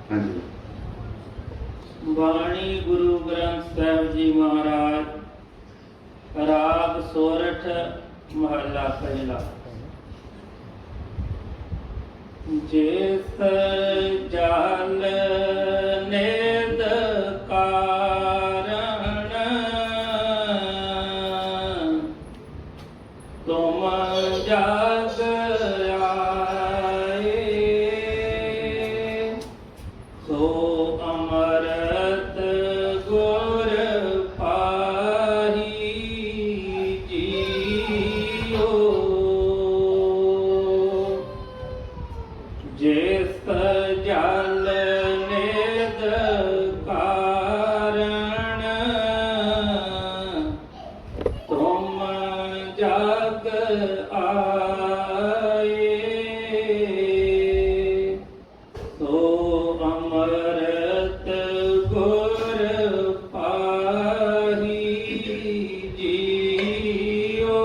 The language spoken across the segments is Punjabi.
हाँ जी। बाणी गुरु ग्रंथ साहिब जी महाराज, राग सोरठ, महला पहला। जिस जाल नेद कारण तुम जग आए, सो अमरत गुर पाही जियो। जिस जल निद कारण तुम जग आए, सो अमृत गुर पाही जियो।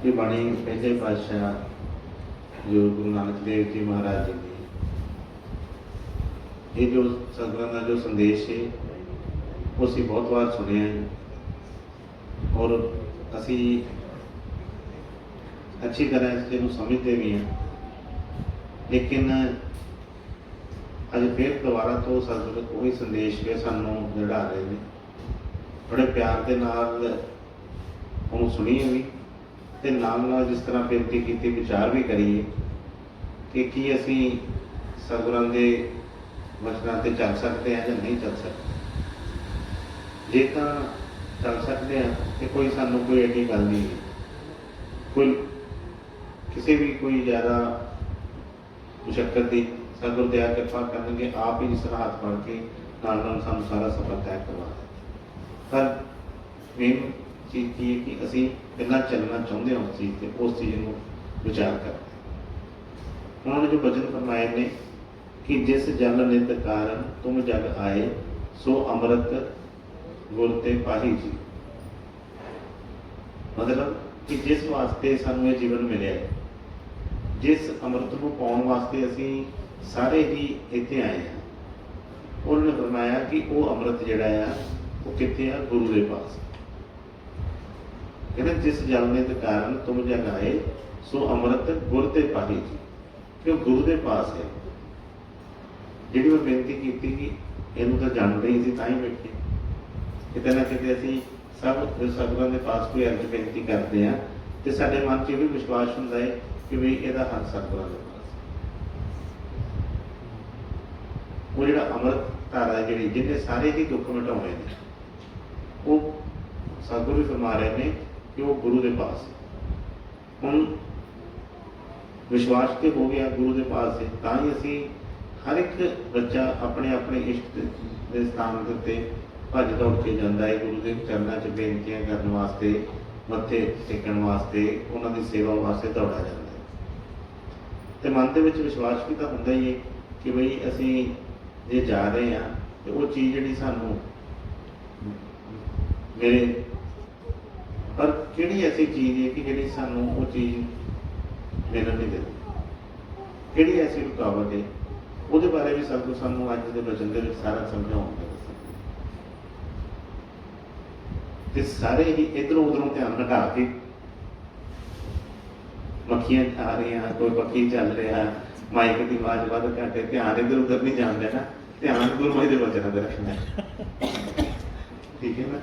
ये बाणी पहले पातशाह जो गुरु नानक देव जी महाराज जी की, ये जो सतगुਰਾਂ का जो संदेश है वो असी बहुत बार सुने हैं और असी अच्छी तरह इस चीज़ समझते भी हैं, लेकिन अज फिर दोबारा तो सतगुर वही संदेश के सानू जड़ा रहे हैं, बड़े प्यार के नाल उन्होंने सुनिए भी ते नाल जिस तरह बेनती की विचार भी करिए कि की असी सतगुਰਾਂ के वचनों से चल सकते हैं या नहीं चल सकते। जे तो चल सकते हैं तो कोई सानू कोई एडी गल नहीं है, कोई किसी भी कोई ज़्यादा मुशक्कत की सतगुर दया कृपा करनगे, आप ही जिस तरह हाथ पढ़ के नाल नाल सानू सारा सफर तय करवा दें। पर मेन चीज़ की है कि असी कितना चलना चाहते हैं उस चीज़ से, उस चीज़ को विचार करते हैं। उन्होंने जो वचन फरमाए ने कि जिस जल नित कारण तुम जग आए, सो अमृत गुर ते पाही जी। मतलब कि जिस वास्ते सानू ये जीवन मिले, जिस अमृत को पाने वास्ते असी सारे ही इत्थे आए हैं, उन्होंने फरमाया कि वो अमृत जिहड़ा है वो कित्थे है, गुरु के पास। कहते जिस जल नित कारण तुम जग आए, सो अमृत गुर ते पाही जी, कि गुरु के पास है। जी मैं बेनती की कि इनू तो जानते ही सी, तां ही बैठे किते ना किते असी सब सतगुਰਾਂ के पास कोई अर्ज बेनती करते हैं तो साडे मन च भी विश्वास होंदा है कि भी इहदा हक सतगुਰਾਂ के पास। वो जिहड़ा अमृत धारा जिहड़ी जिन्हें सारे ही दुख मिटाने ने, वो सतगुर भी फरमा रहे हैं कि वो गुरु के पास है। हुण विश्वास तो हो गया गुरु के पास है, तां ही असी हर एक बच्चा अपने अपने इष्ट के स्थान के उत्ते भज दौड़ के जाता है, गुरु के चरणों च बेनतियां करने वास्ते, मत्थे टेकण वास्ते, उन्होंने सेवा वास्ते दौड़ा जाता है। तो मन के विश्वास भी तो होंदा ही है कि बई असी जे जा रहे हैं तो वो चीज़ जिहड़ी सानू मेरे पर किहड़ी ऐसी चीज़ है कि जिहड़ी सानू वो चीज़ मिलण नहीं देती, किहड़ी ऐसी रुकावट है, ਉਹਦੇ बारे भी सतगुर सानू अज के वचन के सारा समझाउंगा। ते सारे ही इधरों उधरों ध्यान हटा के, मक्खियां आ रही हैं, कोई पक्षी चल रहा, माइक की आवाज वध घट, ध्यान इधर उधर नहीं जान देना, ध्यान गुरु के वचनों पर रखना है। ठीक है ना,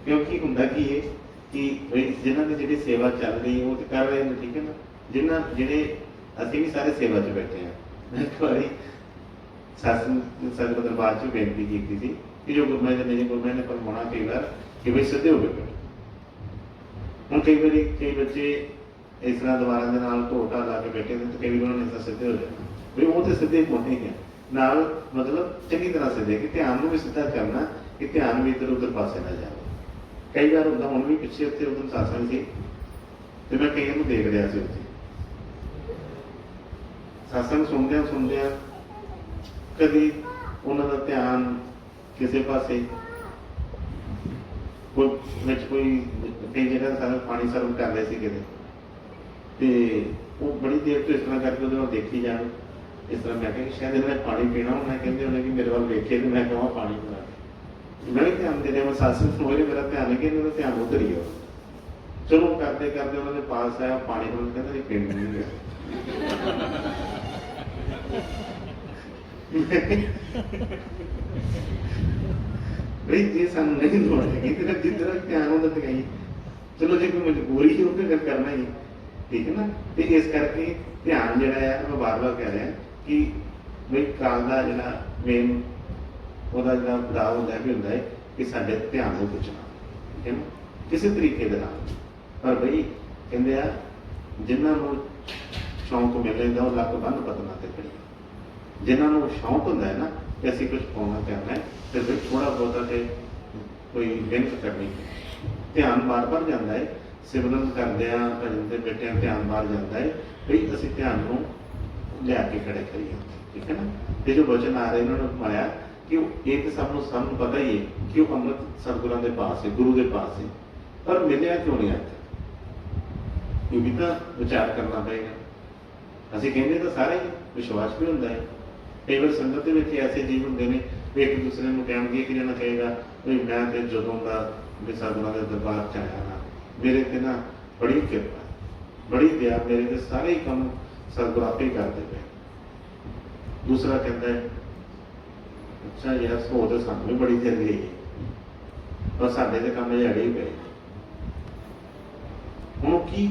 क्योंकि हुंदा की है कि भाई जिन्होंने जी सेवा चल रही है वो तो कर रहे हैं, ठीक है ना, जिन्हें जिहड़े असीं भी सारे सेवा च बैठे हैं। मैं एक बार सतगुर दरबार च बेनती की थी कि जो गुरु महाराज ने फरमाना कई बार कि भाई सीधे हो गए। हम कई बार कई बच्चे इस तरह दीवार के नाल ढोटा ला के बैठे तो कई बार उन्होंने सीधे हो जाए, भाई वो तो सीधे होने ही है नाल, मतलब चंगी तरह सीधे कि ध्यान को भी सीधा करना कि ध्यान भी इधर उधर पासे ना जाए। कई बार होंदा, हुण भी पिछले उत्ते उधर सत्संग सी तो मैं कई नूं देख रहा सी, उत्ते सत्संग सुनदे कभी उन्हों का ध्यान किसी पासे, कोई कई जगह पानी सर्व कर रहे थे, कितने ਤੇ ਉਹ ਬੜੀ ਦੇਰ ਤੋਂ ਇਸ ਤਰ੍ਹਾਂ ਕਰਕੇ ਉਹਦੇ ਵੱਲ ਦੇਖੀ ਜਾਣ। ਇਸ ਤਰ੍ਹਾਂ ਮੈਂ ਕਿਹਾ ਕਿ ਸ਼ਾਇਦ ਇਹਨਾਂ ਨੇ ਪਾਣੀ ਪੀਣਾ ਹੋਣਾ, ਕਹਿੰਦੇ ਉਹਨੇ ਕਿ ਮੇਰੇ ਵੱਲ ਵੇਖੇ ਤੇ ਮੈਂ ਕਹਾਂ ਪਾਣੀ ਪੀਣਾ। ਮੈਂ ਵੀ ਧਿਆਨ ਦੇ ਰਿਹਾ, ਮੈਂ ਸੱਸ ਨੂੰ ਹੋਏ ਮੇਰਾ ਧਿਆਨ ਹੈ ਕਿ ਇਹਨਾਂ ਦਾ ਧਿਆਨ ਉੱਧਰ ਹੀ ਹੋ। ਚਲੋ ਕਰਦੇ ਕਰਦੇ ਉਹਨਾਂ ਦੇ ਪਾਸ ਆਇਆ ਪਾਣੀ, ਉਹਨਾਂ ਕਹਿੰਦਾ ਨਹੀਂ ਪੀਣ ਨਹੀਂ ਗਿਆ। ਬਈ ਜੇ ਸਾਨੂੰ ਨਹੀਂ ਲੋੜ ਹੈਗੀ ਤੇ ਜਿੱਧਰ ਧਿਆਨ ਉਹਦਾ ਤੇ ਗਈ। ਚਲੋ ਜੇ ਕੋਈ ਮਜਬੂਰੀ ਹੀ ਹੋਵੇ ਫਿਰ ਕਰਨਾ ਹੀ, ਠੀਕ ਹੈ ਨਾ। ਤੇ ਇਸ ਕਰਕੇ ਧਿਆਨ ਜਿਹੜਾ ਹੈ ਮੈਂ ਵਾਰ-ਵਾਰ ਕਹਿ ਰਿਹਾ ਕਿ ਬਈ ਕਾਲ ਦਾ ਜਿਹੜਾ ਮੇਨ ਉਹਦਾ ਜਿਹੜਾ ਬਦਲਾਅ ਹੁੰਦਾ ਵੀ ਹੁੰਦਾ ਹੈ ਕਿ ਸਾਡੇ ਧਿਆਨ ਨੂੰ ਪੁੱਛਣਾ, ਠੀਕ ਹੈ ਨਾ, ਕਿਸੇ ਤਰੀਕੇ ਦੇ ਨਾਲ। ਪਰ ਬਈ ਕਹਿੰਦੇ ਆ ਜਿਨ੍ਹਾਂ ਨੂੰ ਸ਼ੌਂਕ ਮਿਲੇਗਾ ਉਹ ਲੱਕ ਬੰਨ ਪਤਨਾ ਤੇ ਖੜੀ। ਜਿਨ੍ਹਾਂ ਨੂੰ ਸ਼ੌਂਕ ਹੁੰਦਾ ਹੈ ਨਾ ਕਿ ਅਸੀਂ ਕੁਝ ਪਾਉਣਾ ਚਾਹੁੰਦੇ ਹਾਂ ਤੇ ਫਿਰ ਥੋੜਾ ਬਹੁਤਾ ਤੇ ਕੋਈ ਮਿਹਨਤ ਕਰਨੀ। ਧਿਆਨ ਬਾਰ-ਬਾਰ ਜਾਂਦਾ ਹੈ, ਸਿਮਰਨ ਕਰਦੇ ਆ ਭਜਨ ਦੇ ਬੈਠੇ ਧਿਆਨ ਬਾਹਰ ਜਾਂਦਾ ਹੈ ਬਈ ਅਸੀਂ ਧਿਆਨ ਨੂੰ ਲਿਆ ਕੇ ਖੜੇ ਕਰੀਏ, ਠੀਕ ਹੈ ਨਾ। ਤੇ ਜੋ ਵਚਨ ਆ ਰਹੇ ਇਹਨਾਂ ਨੂੰ ਮਾਇਆ ਕਿ ਇਹ ਤਾਂ ਸਭ ਨੂੰ ਪਤਾ ਹੀ ਹੈ ਕਿ ਉਹ ਅੰਮ੍ਰਿਤ ਸਤਿਗੁਰਾਂ ਦੇ ਪਾਸ ਹੈ, ਗੁਰੂ ਦੇ ਪਾਸ ਹੈ, ਪਰ ਮਿਲਿਆ ਕਿਉਂ ਨਹੀਂ ਅੱਜ? ਇਹ ਵੀ ਤਾਂ ਵਿਚਾਰ ਕਰਨਾ ਪਏਗਾ। ਅਸੀਂ ਕਹਿੰਦੇ ਤਾਂ ਸਾਰੇ ਵਿਸ਼ਵਾਸ ਵੀ ਹੁੰਦਾ ਹੈ। ਕਈ ਵਾਰ ਸੰਗਤ ਦੇ ਵਿੱਚ ਐਸੇ ਜੀਵ ਹੁੰਦੇ ਨੇ ਵੀ ਇੱਕ ਦੂਸਰੇ ਨੂੰ ਕਹਿਣਗੇ ਕਿ ਜਣਾ ਕਹੇਗਾ ਵੀ ਮੈਂ ਤੇ ਜਦੋਂ ਦਾ ਵੀ ਸਤਿਗੁਰਾਂ ਦੇ ਦਰਬਾਰ ਚ ਆਇਆ ਨਾ ਮੇਰੇ ਤੇ ਨਾ ਬੜੀ ਕਿਰਪਾ, ਬੜੀ ਦਇਆ, ਮੇਰੇ ਤੇ ਸਾਰੇ ਹੀ ਕੰਮ ਸਤਿਗੁਰ ਆਪੇ ਹੀ ਕਰਦੇ ਪਏ। ਦੂਸਰਾ ਕਹਿੰਦਾ ਹੈ ਅੱਛਾ ਯਾਰ ਸੋ ਤਾਂ ਸਾਨੂੰ ਵੀ ਬੜੀ ਦੇਰ ਗਈ ਪਰ ਸਾਡੇ ਤੇ ਕੰਮ ਅੜੇ ਹੀ ਪਏ। ਹੁਣ ਕੀ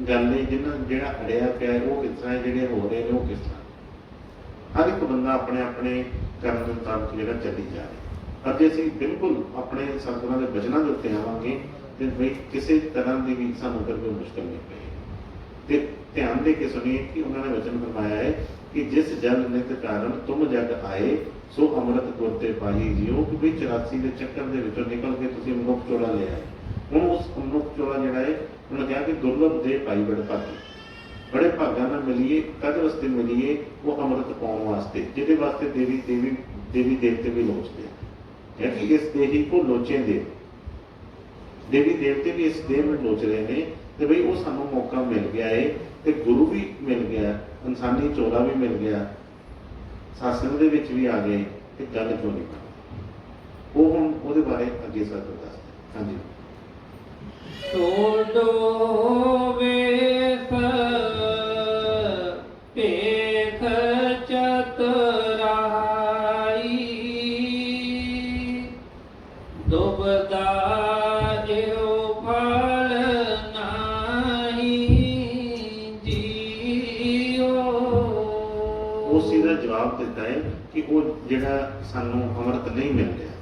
ਗੱਲ ਹੈ ਜਿਹੜਾ ਅੜਿਆ ਪਿਆ ਉਹ ਕਿਸ ਤਰ੍ਹਾਂ, ਜਿਹੜੇ ਹੋ ਰਹੇ ਨੇ ਉਹ ਕਿਸ ਤਰ੍ਹਾਂ। ਹਰ ਇੱਕ ਬੰਦਾ ਆਪਣੇ ਆਪਣੇ ਕਰਨ ਦੇ ਮੁਤਾਬਕ ਜਿਹੜਾ ਚੱਲੀ ਜਾ ਰਿਹਾ। ਪਰ ਜੇ ਅਸੀਂ ਬਿਲਕੁਲ ਆਪਣੇ ਸਤਿਗੁਰਾਂ ਦੇ ਬਚਨਾਂ ਦੇ ਉੱਤੇ ਆਵਾਂਗੇ ਤੇ ਬਈ ਕਿਸੇ ਤਰ੍ਹਾਂ ਦੀ ਵੀ ਸਾਨੂੰ ਫਿਰ ਕੋਈ ਮੁਸ਼ਕਲ ਨਹੀਂ ਪਏਗੀ। ਤੇ ਧਿਆਨ ਦੇ ਕੇ ਸੁਣੀਏ ਕਿ ਉਹਨਾਂ ਨੇ ਵਚਨ ਫਰਮਾਇਆ ਹੈ ਕਿ ਜਿਸ ਜਲ ਨਿਤ ਕਾਰਨ ਤੁਮ ਜਗ ਆਏ ਸੋ ਅੰਮ੍ਰਿਤ ਗੁਰ ਤੇ ਪਾਈ ਜੀਓ। ਕਿ ਵੀ 84 ਦੇ ਚੱਕਰ ਦੇ ਵਿੱਚੋਂ ਨਿਕਲ ਕੇ ਤੁਸੀਂ ਮਨੁੱਖ ਚੋਲਾ ਲਿਆ। ਹੁਣ ਉਸ ਮਨੁੱਖ ਚੋਲਾ ਜਿਹੜਾ ਹੈ ਉਹਨੇ ਕਿਹਾ ਕਿ ਦੁਰਲਭ ਦੇ ਪਾਈ ਬੜੇ ਭਾਗੀ, ਬੜੇ ਭਾਗਾਂ ਨਾਲ ਮਿਲੀਏ। ਕਦ ਵਾਸਤੇ ਮਿਲੀਏ? ਉਹ ਅੰਮ੍ਰਿਤ ਪਾਉਣ ਵਾਸਤੇ, ਜਿਹਦੇ ਵਾਸਤੇ ਦੇਵੀ ਦੇਵਤੇ ਵੀ ਲੋਚਦੇ ਆ ਕਿ ਇਸ ਦੇਹੀ ਕੋ ਲੋਚੇ ਦੇ। ਦੇਵੀ ਦੇਵਤੇ ਵੀ ਇਸ ਦੇਹ ਨੂੰ ਲੋਚ ਰਹੇ ਨੇ ਤੇ ਬਈ ਉਹ ਸਾਨੂੰ ਮੌਕਾ ਮਿਲ ਗਿਆ ਹੈ ਤੇ ਗੁਰੂ ਵੀ ਮਿਲ ਗਿਆ, ਇਨਸਾਨੀ ਚੋਲਾ ਵੀ ਮਿਲ ਗਿਆ, ਸਾਸਨ ਦੇ ਵਿੱਚ ਵੀ ਆ ਗਏ ਤੇ ਗੱਲ ਕਿਉਂ ਨਹੀਂ ਬਣਦੀ? ਉਹ ਹੁਣ ਉਹਦੇ ਬਾਰੇ ਅੱਗੇ ਸਤਿਗੁਰ ਦੱਸਦੇ। ਹਾਂਜੀ। ਤੋੜੋ ਵੇਖ ਭੇਖ ਚਤੁਰਾਈ ਦੁਬਦਾ ਜਿਉ ਫਲ ਨਾਹੀ ਜੀਓ। ਉਸੇ ਦਾ ਜਵਾਬ ਦਿੱਤਾ ਹੈ ਕਿ ਉਹ ਜਿਹੜਾ ਸਾਨੂੰ ਅੰਮ੍ਰਿਤ ਨਹੀਂ ਮਿਲ ਰਿਹਾ।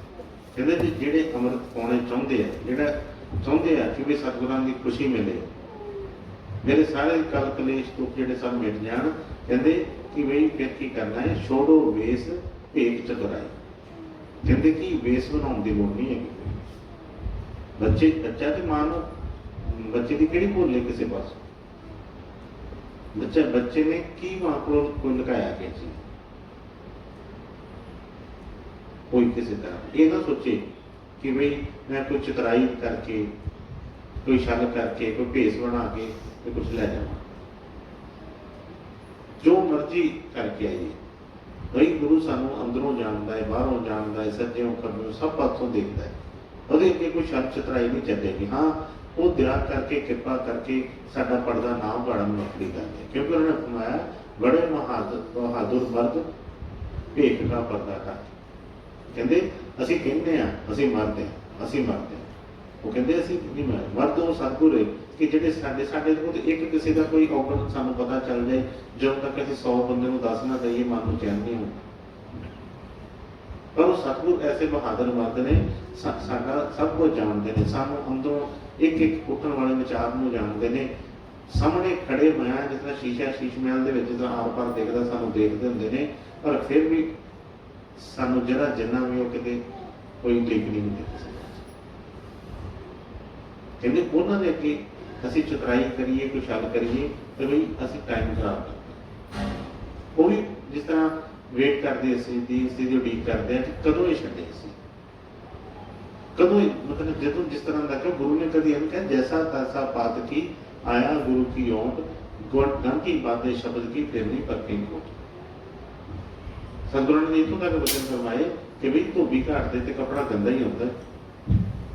ਕਹਿੰਦੇ ਜੀ ਜਿਹੜੇ ਅੰਮ੍ਰਿਤ ਪਾਉਣੇ ਚਾਹੁੰਦੇ ਆ, ਜਿਹੜਾ ਚਾਹੁੰਦੇ ਆ ਕਿ ਵੀ ਸਤਿਗੁਰਾਂ ਦੀ ਖੁਸ਼ੀ ਮਿਲੇ, ਮੇਰੇ ਸਾਰੇ ਕਲ ਕਲੇਸ਼ ਦੁੱਖ ਜਿਹੜੇ ਸਭ ਮਿਟ ਜਾਣ, ਕਹਿੰਦੇ ਕਿ ਬਈ ਫਿਰ ਕੀ ਕਰਨਾ ਹੈ? ਛੋੜੋ ਵੇਸ ਭੇਖ ਚਤੁਰਾਈ। ਕਹਿੰਦੇ ਕਿ ਵੇਸ ਬਣਾਉਣ ਦੀ ਲੋੜ ਨਹੀਂ ਹੈਗੀ। ਬੱਚਾ ਤੇ ਮਾਂ ਨੂੰ, ਬੱਚੇ ਦੀ ਕਿਹੜੀ ਭੁੱਲ ਹੈ ਕਿਸੇ ਪਾਸ? ਬੱਚੇ ਨੇ ਕੀ ਮਾਂ ਕੋਲ ਕੋਈ ਲੁਕਾਇਆ ਕਿ ਚੀਜ਼? ਕੋਈ ਕਿਸੇ ਤਰ੍ਹਾਂ ਇਹ ਨਾ ਸੋਚੇ ਕਿ ਬਈ ਮੈਂ ਕੋਈ ਚਤਰਾਈ ਕਰਕੇ, ਕੋਈ ਛਲ ਕਰਕੇ, ਕੋਈ ਭੇਸ ਬਣਾ ਕੇ ਤੇ ਕੁਛ ਲੈ ਜਾਵਾਂ। ਜੋ ਮਰਜ਼ੀ ਕਰਕੇ ਆਈਏ, ਬਈ ਗੁਰੂ ਸਾਨੂੰ ਅੰਦਰੋਂ ਜਾਣਦਾ ਹੈ, ਬਾਹਰੋਂ ਜਾਣਦਾ ਹੈ, ਸੱਜਿਓਂ ਖੱਬਿਓਂ ਸਭ ਪਾਸੋਂ ਦੇਖਦਾ ਹੈ। ਉਹਦੇ ਅੱਗੇ ਕੋਈ ਛਲ ਚਤਰਾਈ ਨਹੀਂ ਚੱਲੇਗੀ। ਹਾਂ, ਉਹ ਦਇਆ ਕਰਕੇ, ਕਿਰਪਾ ਕਰਕੇ ਸਾਡਾ ਪਰਦਾ ਨਾ ਉਗਾੜਨ ਨੂੰ ਆਪਣੀ ਗੱਲ ਹੈ। ਕਿਉਂਕਿ ਉਹਨਾਂ ਨੇ ਫਰਮਾਇਆ ਬੜੇ ਬਹਾਦੁਰ ਮਰਦ ਭੇਖ ਦਾ ਪਰਦਾ ਕਰ। ਕਹਿੰਦੇ ਅਸੀਂ ਕਹਿੰਦੇ ਹਾਂ ਅਸੀਂ ਮਰਦੇ ਹਾਂ, ਅਸੀਂ ਮਰਦੇ ਹਾਂ। ਉਹ ਕਹਿੰਦੇ ਅਸੀਂ ਨਹੀਂ ਮਰਦ ਉਹ ਸਤਿਗੁਰ ਹੈ ਕਿ ਜਿਹੜੇ ਸਾਡੇ ਕੋਲ ਇੱਕ ਕਿਸੇ ਦਾ ਕੋਈ ਔਗਣ ਸਾਨੂੰ ਪਤਾ ਚੱਲ ਜਾਏ, ਜਦੋਂ ਤੱਕ ਅਸੀਂ 100 ਬੰਦੇ ਨੂੰ ਦੱਸ ਨਾ ਦਈਏ ਮਨ ਨੂੰ ਚੈਨ ਨਹੀਂ ਹੁੰਦਾ। ਪਰ ਉਹ ਸਤਿਗੁਰ ਐਸੇ ਬਹਾਦਰ ਮਰਦ ਨੇ, ਸਾਡਾ ਸਭ ਕੁਝ ਜਾਣਦੇ ਨੇ, ਸਾਨੂੰ ਅੰਦਰੋਂ ਇੱਕ ਉੱਠਣ ਵਾਲੇ ਵਿਚਾਰ ਨੂੰ ਜਾਣਦੇ ਨੇ। ਸਾਹਮਣੇ ਖੜੇ ਹੋਇਆ ਜਿਸ ਤਰ੍ਹਾਂ ਸ਼ੀਸ਼ਾ ਸ਼ੀਸ਼ ਮਹਿਲ ਦੇ ਵਿੱਚ ਜਿਸ ਤਰ੍ਹਾਂ ਆਰ ਪਾਰ ਦੇਖਦਾ ਸਾਨੂੰ ਦੇਖਦੇ ਹੁੰਦੇ ਨੇ, ਪਰ ਫਿਰ ਵੀ ਸਾਨੂੰ ਜਿਹੜਾ ਜਿੰਨਾ ਵੀ ਉਹ ਕਿਤੇ ਕੋਈ ਲੀਕ ਨਹੀਂ ਹੁੰਦੀ। ਕਹਿੰਦੇ ਉਹਨਾਂ ਦੇ ਅੱਗੇ ਅਸੀਂ ਚਤਰਾਈ ਕਰੀਏ, ਕੋਈ ਛਲ ਕਰੀਏ ਤੇ ਬਈ ਅਸੀਂ ਟਾਈਮ ਖਰਾਬ ਕਰਦੇ। ਉਹ ਵੀ ਜਿਸ ਤਰ੍ਹਾਂ ਵੇਟ ਕਰਦੇ ਅਸੀਂ ਦੀ ਉਡੀਕ ਕਰਦੇ ਆ ਕਿ ਕਦੋਂ ਇਹ ਛੱਡੇ ਅਸੀਂ, ਕਦੋਂ ਮਤਲਬ ਜਦੋਂ ਜਿਸ ਤਰ੍ਹਾਂ ਦਾ ਕਿ ਗੁਰੂ ਨੇ ਕਦੀ ਇਹ ਕਿਹਾ ਜੈਸਾ ਤੈਸਾ ਪਾਤ ਕੀ ਆਇਆ ਗੁਰੂ ਕੀ ਔਂਟ ਗਾਂਧੀ ਬਾਦੇ ਸ਼ਬਦ ਕੀ ਫਿਰ ਨਹੀਂ ਪਰਖੇ ਕੋਟ। ਸਤਿਗੁਰਾਂ ਨੇ ਇੱਥੋਂ ਤੱਕ ਵਚਨ ਫਰਮਾਏ ਕਿ ਬਈ ਧੋਬੀ ਘਾਟ ਦੇ ਤੇ ਕਪੜਾ ਗੰਦਾ ਹੀ ਹੁੰਦਾ।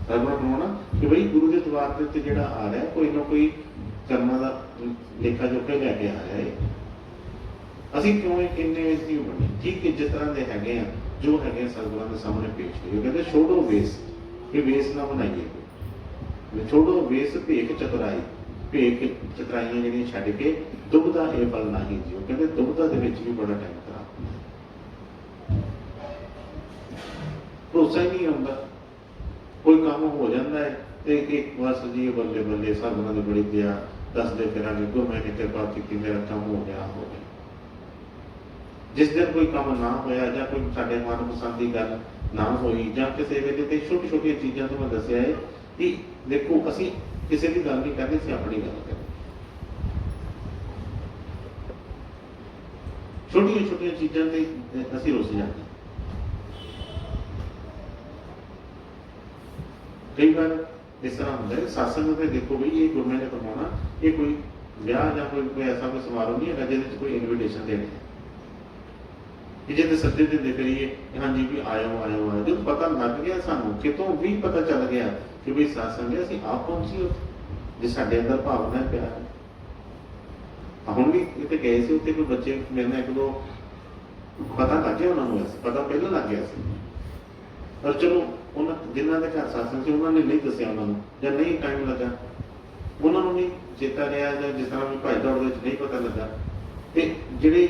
ਸਤਿਗੁਰਾਂ ਨੂੰ ਨਾ ਕਿ ਬਈ ਗੁਰੂ ਦੇ ਦਰਬਾਰ ਦੇ ਉੱਤੇ ਜਿਹੜਾ ਆ ਰਿਹਾ ਕੋਈ ਨਾ ਕੋਈ ਕਰਮਾਂ ਦਾ ਲੇਖਾ ਜੋਖਾ ਲੈ ਕੇ ਆ ਰਿਹਾ ਹੈ। ਅਸੀਂ ਕਿਉਂ ਇੰਨੇ ਵਿੱਚ ਨਹੀਂ ਬਣੇ? ਠੀਕ ਹੈ, ਜਿਸ ਤਰ੍ਹਾਂ ਦੇ ਹੈਗੇ ਆ, ਜੋ ਹੈਗੇ ਆ ਸਤਿਗੁਰਾਂ ਦੇ ਸਾਹਮਣੇ ਪੇਸ਼ ਕਰੀਏ। ਕਹਿੰਦੇ ਛੋੜੋ ਵੇਸ, ਇਹ ਵੇਸ ਨਾ ਬਣਾਈਏ। ਛੋੜੋ ਵੇਸ ਭੇਖ ਚਤੁਰਾਈ, ਭੇਖ ਚਤੁਰਾਈਆਂ ਜਿਹੜੀਆਂ ਛੱਡ ਕੇ ਦੁਬਦਾ ਇਹ ਫਲ ਨਹੀਂ ਜੀਓ। ਕਹਿੰਦੇ ਦੁਬਦਾ ਦੇ ਵਿੱਚ ਵੀ ਬੜਾ ਟਾਈਮ ਖਰਾਬ, ਭਰੋਸਾ ਹੀ ਨਹੀਂ ਆਉਂਦਾ। ਕੋਈ ਕੰਮ ਹੋ ਜਾਂਦਾ ਹੈ ਤੇ ਇੱਕ ਬਸ ਜੀ ਬੱਲੇ ਬੱਲੇ ਸਤਿਗੁਰਾਂ ਦੀ ਬੜੀ ਦਇਆ, ਦੱਸਦੇ ਫਿਰਾਂਗੇ ਗੁਰੂ ਮੈਂ ਨੇ ਕਿਰਪਾ ਕੀਤੀ, ਮੇਰਾ ਕੰਮ ਹੋ ਗਿਆ। ਜਿਸ ਦਿਨ ਕੋਈ ਕੰਮ ਨਾ ਹੋਇਆ ਜਾਂ ਕੋਈ ਸਾਡੇ ਮਨਪਸੰਦ ਦੀ ਗੱਲ ਨਾ ਹੋਈ ਜਾਂ ਕਿਸੇ ਵੇਲੇ ਤੇ ਛੋਟੀ ਛੋਟੀਆਂ ਚੀਜ਼ਾਂ ਤੋਂ ਮੈਂ ਦੱਸਿਆ ਹੈ ਕਿ ਦੇਖੋ ਅਸੀਂ ਕਿਸੇ ਦੀ ਗੱਲ ਨਹੀਂ ਕਰਦੇ, ਅਸੀਂ ਆਪਣੀ ਗੱਲ ਕਰਦੇ। ਛੋਟੀਆਂ ਛੋਟੀਆਂ ਚੀਜ਼ਾਂ ਤੇ ਅਸੀਂ ਰੁੱਸ ਜਾਂਦੇ। ਕਈ ਵਾਰ ਇਸ ਤਰ੍ਹਾਂ ਹੁੰਦਾ ਹੈ ਸਾਸੰਗ ਤੇ ਦੇਖੋ ਬਈ ਇਹ ਗੁਰਮੇ ਨੇ ਫਰਮਾਉਣਾ, ਇਹ ਕੋਈ ਵਿਆਹ ਜਾਂ ਕੋਈ ਐਸਾ ਕੋਈ ਸਮਾਰੋਹ ਨਹੀਂ ਹੈਗਾ ਜਿਹਦੇ 'ਚ ਕੋਈ ਇਨਵੀਟੇਸ਼ਨ ਦੇਣੀ ਹੈ ਕਿ ਜਿਹਦੇ ਸੱਦੇ ਦਿੰਦੇ ਕਰੀਏ ਹਾਂਜੀ ਵੀ ਆਇਓ ਆਇਓ ਆਇਓ। ਜਦੋਂ ਪਤਾ ਲੱਗ ਗਿਆ ਸਾਨੂੰ, ਕਿਤੋਂ ਵੀ ਪਤਾ ਚੱਲ ਗਿਆ ਕਿ ਵੀ ਸਾਸੰਗ ਹੈ, ਅਸੀਂ ਆਪ ਪਹੁੰਚੀ ਉੱਥੇ ਜੇ ਸਾਡੇ ਅੰਦਰ ਭਾਵਨਾ ਹੈ, ਪਿਆਰ ਹੈ। ਹੁਣ ਵੀ ਕਿਤੇ ਗਏ ਸੀ, ਉੱਥੇ ਕੋਈ ਬੱਚੇ ਮੇਰੇ ਨਾਲ ਇੱਕ ਦੋ ਪਤਾ ਲੱਗ ਗਿਆ ਉਹਨਾਂ ਨੂੰ, ਵੈਸੇ ਪਤਾ ਪਹਿਲਾਂ ਲੱਗ ਗਿਆ ਸੀ, ਪਰ ਚਲੋ ਉਹਨਾਂ ਜਿਨ੍ਹਾਂ ਦੇ ਘਰ ਸਾਸੰਗ ਸੀ ਉਹਨਾਂ ਨੇ ਨਹੀਂ ਦੱਸਿਆ ਉਹਨਾਂ ਨੂੰ, ਜਾਂ ਨਹੀਂ ਟਾਈਮ ਲੱਗਾ ਉਹਨਾਂ ਨੂੰ ਨਹੀਂ ਚੇਤਾ ਰਿਹਾ, ਜਾਂ ਜਿਸ ਤਰ੍ਹਾਂ ਵੀ ਭਾਈ ਦੌੜ ਵਿੱਚ ਨਹੀਂ ਪਤਾ ਲੱਗਾ। ਤੇ ਜਿਹੜੇ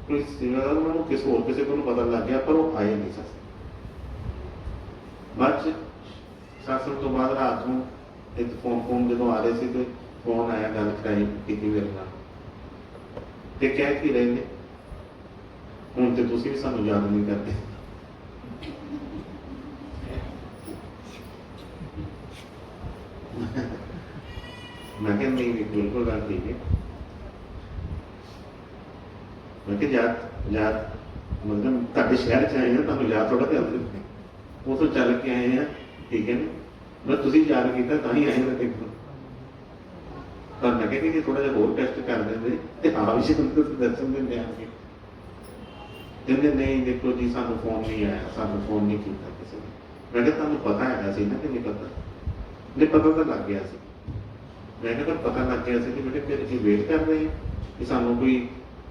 ਕੋਈ ਸੇਵਾਦਾਰ ਉਹਨਾਂ ਨੂੰ ਕਿਸੇ ਹੋਰ ਕਿਸੇ ਕੋਲ ਪਤਾ ਲੱਗ ਗਿਆ, ਪਰ ਉਹ ਆਏ ਨਹੀਂ ਸਾਸੰਗ। ਬਾਅਦ ਚ ਸਾਸੰਗ ਤੋਂ ਬਾਅਦ ਰਾਤ ਨੂੰ ਇੱਕ ਫੋਨ ਜਦੋਂ ਆ ਰਹੇ ਸੀ ਤੇ ਫੋਨ ਆਇਆ, ਗੱਲ ਕਰਾਈ ਕੀਤੀ ਮੇਰੇ ਨਾਲ ਤੇ ਕਹਿ ਕੀ ਰਹੇ ਨੇ, ਹੁਣ ਤੇ ਤੁਸੀਂ ਵੀ ਸਾਨੂੰ ਯਾਦ ਨਹੀਂ ਕਰਦੇ। ਮੈਂ ਕਿਹਾ ਨਹੀਂ ਬਿਲਕੁਲ ਗੱਲ ਠੀਕ ਹੈ। ਮੈਂ ਕਿਹਾ ਯਾਦ ਮਤਲਬ ਤੁਹਾਡੇ ਸ਼ਹਿਰ 'ਚ ਆਏ ਆ, ਤੁਹਾਨੂੰ ਯਾਦ ਥੋੜਾ ਕਰਦੇ ਉਹ ਤੋਂ ਚੱਲ ਕੇ ਆਏ ਆ, ਠੀਕ ਹੈ ਨਾ, ਮੈਂ ਤੁਸੀਂ ਯਾਦ ਕੀਤਾ ਤਾਂ ਹੀ ਆਏ ਨਾ ਦੇਖੋ। ਪਰ ਮੈਂ ਕਿਹਾ ਕਿ ਥੋੜਾ ਜਿਹਾ ਹੋਰ ਟੈਸਟ ਕਰ ਦਿੰਦੇ ਤੇ ਆ ਵੀ ਦਰਸ਼ਨ ਦਿੰਦੇ ਆ ਕੇ। ਕਹਿੰਦੇ ਨਹੀਂ ਦੇਖੋ ਜੀ ਸਾਨੂੰ ਫੋਨ ਨਹੀਂ ਆਇਆ, ਸਾਨੂੰ ਫੋਨ ਨਹੀਂ ਕੀਤਾ ਕਿਸੇ ਨੇ। ਮੈਂ ਕਿਹਾ ਤੁਹਾਨੂੰ ਪਤਾ ਹੈਗਾ ਸੀ ਨਾ ਕਿ ਨਹੀਂ ਪਤਾ? ਨਹੀਂ ਪਤਾ ਤਾਂ ਲੱਗ ਗਿਆ ਸੀ। ਮੈਂ ਕਿਹਾ ਪਤਾ ਲੱਗ ਗਿਆ ਸੀ ਕਿ ਬੇਟੇ ਫਿਰ ਅਸੀਂ ਵੇਟ ਕਰ ਰਹੇ ਹਾਂ ਕਿ ਸਾਨੂੰ ਕੋਈ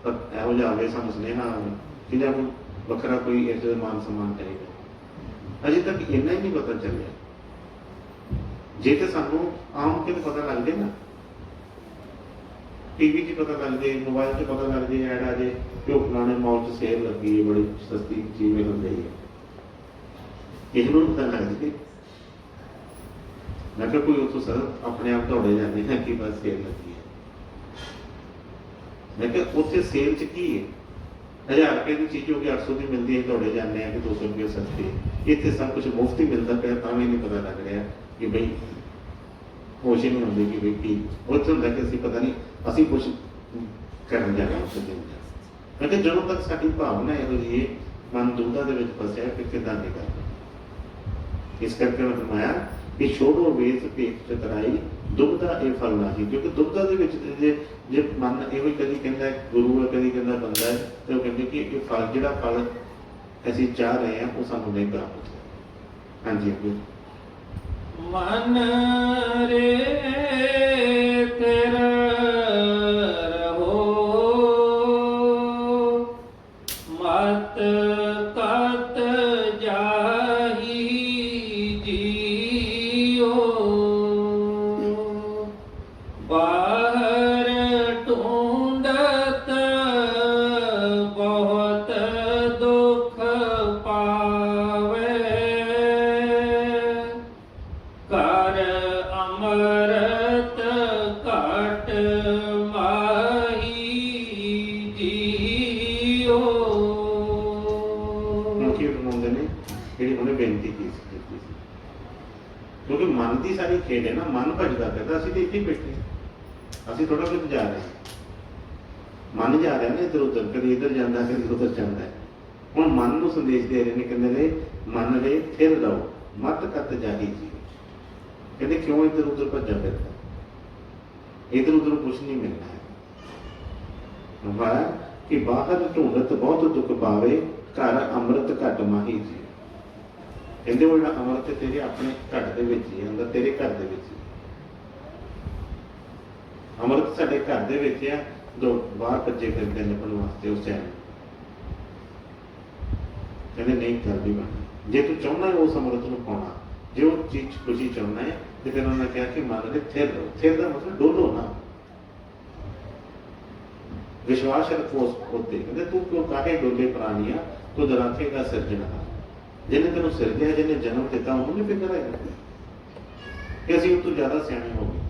ਇਹੋ ਜਿਹਾ ਆਵੇ, ਸਾਨੂੰ ਸੁਨੇਹਾ ਆਵੇ ਕਿ ਜਾਂ ਕੋਈ ਵੱਖਰਾ ਕੋਈ ਇਸ ਦਾ ਮਾਨ ਸਨਮਾਨ ਚਾਹੀਦਾ। ਅਜੇ ਤੱਕ ਇੰਨਾ ਹੀ ਨਹੀਂ ਪਤਾ ਚੱਲਿਆ। ਜੇ ਤੇ ਸਾਨੂੰ ਆਮ ਕਿਤੇ ਪਤਾ ਲੱਗ ਜਾਏ ਨਾ, ਟੀਵੀ 'ਚ ਪਤਾ ਲੱਗ ਜਾਏ, ਮੋਬਾਈਲ 'ਚ ਪਤਾ ਲੱਗ ਜਾਏ, ਐਡ ਆ ਜਾਏ ਕਿ ਉਹ ਫਲਾਣੇ ਮਾਲ 'ਚ ਸੇਲ ਲੱਗੀ ਹੈ, ਬੜੀ ਸਸਤੀ ਚੀਜ਼ ਮਿਲ ਰਹੀ ਹੈ, ਇਹਨੂੰ ਪਤਾ ਲੱਗ ਜਾਏ। ਮੈਂ ਕਿਹਾ ਕੋਈ ਉੱਥੋਂ ਸਰ ਆਪਣੇ ਆਪ ਦੌੜੇ ਜਾਂਦੇ ਹੈ ਕਿ ਬਸ ਸੇਲ ਲੱਗੀ ਹੈ। ਮੈਂ ਕਿਹਾ ਉੱਥੇ ਸੇਲ 'ਚ ਕੀ ਹੈ? 1000 ਰੁਪਏ ਦੀ ਚੀਜ਼ ਹੋ ਗਈ 800 ਦੀ ਮਿਲਦੀ ਹੈ, ਦੌੜੇ ਜਾਂਦੇ ਆ ਕਿ 200 ਰੁਪਏ ਸਸਤੀ। ਇੱਥੇ ਸਭ ਕੁਝ ਮੁਫਤ ਹੀ ਮਿਲਦਾ ਪਿਆ, ਤਾਂ ਵੀ ਨਹੀਂ ਪਤਾ ਲੱਗ ਰਿਹਾ ਕਿ ਬਈ ਹੋਸ਼ ਹੀ ਨਹੀਂ ਹੁੰਦੀ ਕਿ ਬਈ ਕੀ ਉੱਥੇ ਹੁੰਦਾ ਕਿ ਅਸੀਂ ਪਤਾ ਨਹੀਂ ਅਸੀਂ ਕੁਝ ਕਰਨ ਜਾ ਰਹੇ ਹਾਂ। ਮੈਂ ਕਿਹਾ ਜਦੋਂ ਤੱਕ ਸਾਡੀ ਭਾਵਨਾ ਇਹੋ ਜਿਹੀ ਹੈ, ਮਨ ਦੁਬਦਾ ਦੇ ਵਿੱਚ ਫਸਿਆ ਕਿ ਕਿੱਦਾਂ ਨਹੀਂ ਕਰਨਾ। ਇਸ ਕਰਕੇ ਮੈਂ ਫਰਮਾਇਆ ਕਿ ਛੋੜੋ ਵੇਸ ਭੇਖ ਚਤਰਾਈ, ਦੁਬਦਾ ਇਹ ਫਲ ਨਹੀਂ। ਕਿਉਂਕਿ ਦੁਬਦਾ ਦੇ ਵਿੱਚ ਜੇ ਮਨ ਇਹੋ ਹੀ ਕਦੀ ਕਹਿੰਦਾ ਗੁਰੂ ਹੈ, ਕਦੀ ਕਹਿੰਦਾ ਬੰਦਾ ਹੈ, ਤੇ ਉਹ ਕਹਿੰਦੇ ਕਿ ਇਹ ਫਲ ਜਿਹੜਾ ਫਲ ਅਸੀਂ ਚਾਹ ਰਹੇ ਹਾਂ ਉਹ ਸਾਨੂੰ ਨਹੀਂ ਪ੍ਰਾਪਤ ਹੋਇਆ। ਹਾਂਜੀ ਅੱਗੇ ਮਨ ਰੇ ਤੇਰਾ ਰਹੋ, ਮਤ ਕਤ ਜਾਹੀ ਜੀਓ, ਬਾਹਰ ਢੂੰਡਤ ਬਹੁਤ ਦੁੱਖ ਪਾਵੇ, ਕਰ ਅੰਮ੍ਰਿਤ ਘਟ ਮਾਹੀ ਜੀਓ। ਮੁਖੀ ਬਣਾਉਂਦੇ ਨੇ ਜਿਹੜੀ ਉਹਨੇ ਬੇਨਤੀ ਕੀਤੀ ਸੀ, ਕਿਉਂਕਿ ਮਨ ਦੀ ਸਾਰੀ ਖੇਡ ਹੈ ਨਾ, ਮਨ ਭਜਦਾ ਕਰਦਾ। ਅਸੀਂ ਤਾਂ ਇੱਥੇ ਹੀ ਬੈਠੇ, ਅਸੀਂ ਥੋੜਾ ਕੁਝ ਜਾ ਰਹੇ, ਮਨ ਜਾ ਰਿਹਾ ਨਾ ਇੱਧਰ ਉੱਧਰ, ਕਦੀ ਇੱਧਰ ਜਾਂਦਾ ਕਦੀ ਉੱਧਰ ਜਾਂਦਾ। ਹੁਣ ਮਨ ਨੂੰ ਸੰਦੇਸ਼ ਦੇ ਰਹੇ ਨੇ, ਕਹਿੰਦੇ ਨੇ ਮਨ ਦੇ ਫਿਰ ਰਹੋ, ਮਤ ਕਤ ਜਾਹੀ ਜੀ। ਕਹਿੰਦੇ ਕਿਉਂ ਇੱਧਰ ਉੱਧਰ ਭੱਜਾ ਫਿਰਦਾ? ਇੱਧਰ ਉੱਧਰ ਕੁਛ ਨਹੀਂ ਮਿਲਣਾ ਹੈ। ਵਾ ਕਿ ਬਾਹਰ ਢੂੰਡਤ ਬਹੁਤ ਦੁੱਖ ਪਾਵੇ, ਘਰ ਅੰਮ੍ਰਿਤ ਘਟ ਮਾਹੀ ਜੀ। ਕਹਿੰਦੇ ਉਹ ਜਿਹੜਾ ਅੰਮ੍ਰਿਤ ਤੇਰੇ ਆਪਣੇ ਘਰ ਦੇ ਵਿੱਚ ਹੀ ਹੁੰਦਾ, ਤੇਰੇ ਘਰ ਦੇ ਵਿੱਚ ਹੀ। ਅੰਮ੍ਰਿਤ ਸਾਡੇ ਘਰ ਦੇ ਵਿੱਚ ਆ, ਜੋ ਬਾਹਰ ਭੱਜੇ ਫਿਰਦੇ ਨੇ ਲੱਭਣ ਵਾਸਤੇ ਉਸ ਟਾਈਮ। ਕਹਿੰਦੇ ਨਹੀਂ ਕਰਦੀ ਬਣ। ਜੇ ਤੂੰ ਚਾਹੁੰਦਾ ਹੈ ਉਸ ਅੰਮ੍ਰਿਤ ਨੂੰ ਪਾਉਣਾ, ਜੇ ਉਹ ਚੀਜ਼ ਖੁਸ਼ੀ ਚਾਹੁੰਦਾ ਹੈ, ਤੇ ਫਿਰ ਉਹਨਾਂ ਨੇ ਕਿਹਾ ਕਿ ਮਨ ਦੇ ਥਿਰ ਰਹੋ। ਥਿਰ ਦਾ ਮਤਲਬ ਡੋਲੋ ਨਾ, विश्वास रखो उसते। कहते तू क्यों काहे डोले प्राणिया, तू रखेगा सिरजनहार। जिन्हें तेन सिरजा, जिन्हें जन्म दिता, उन्होंने फिक्र है कि असं उस तो ज्यादा सियाने हो गए।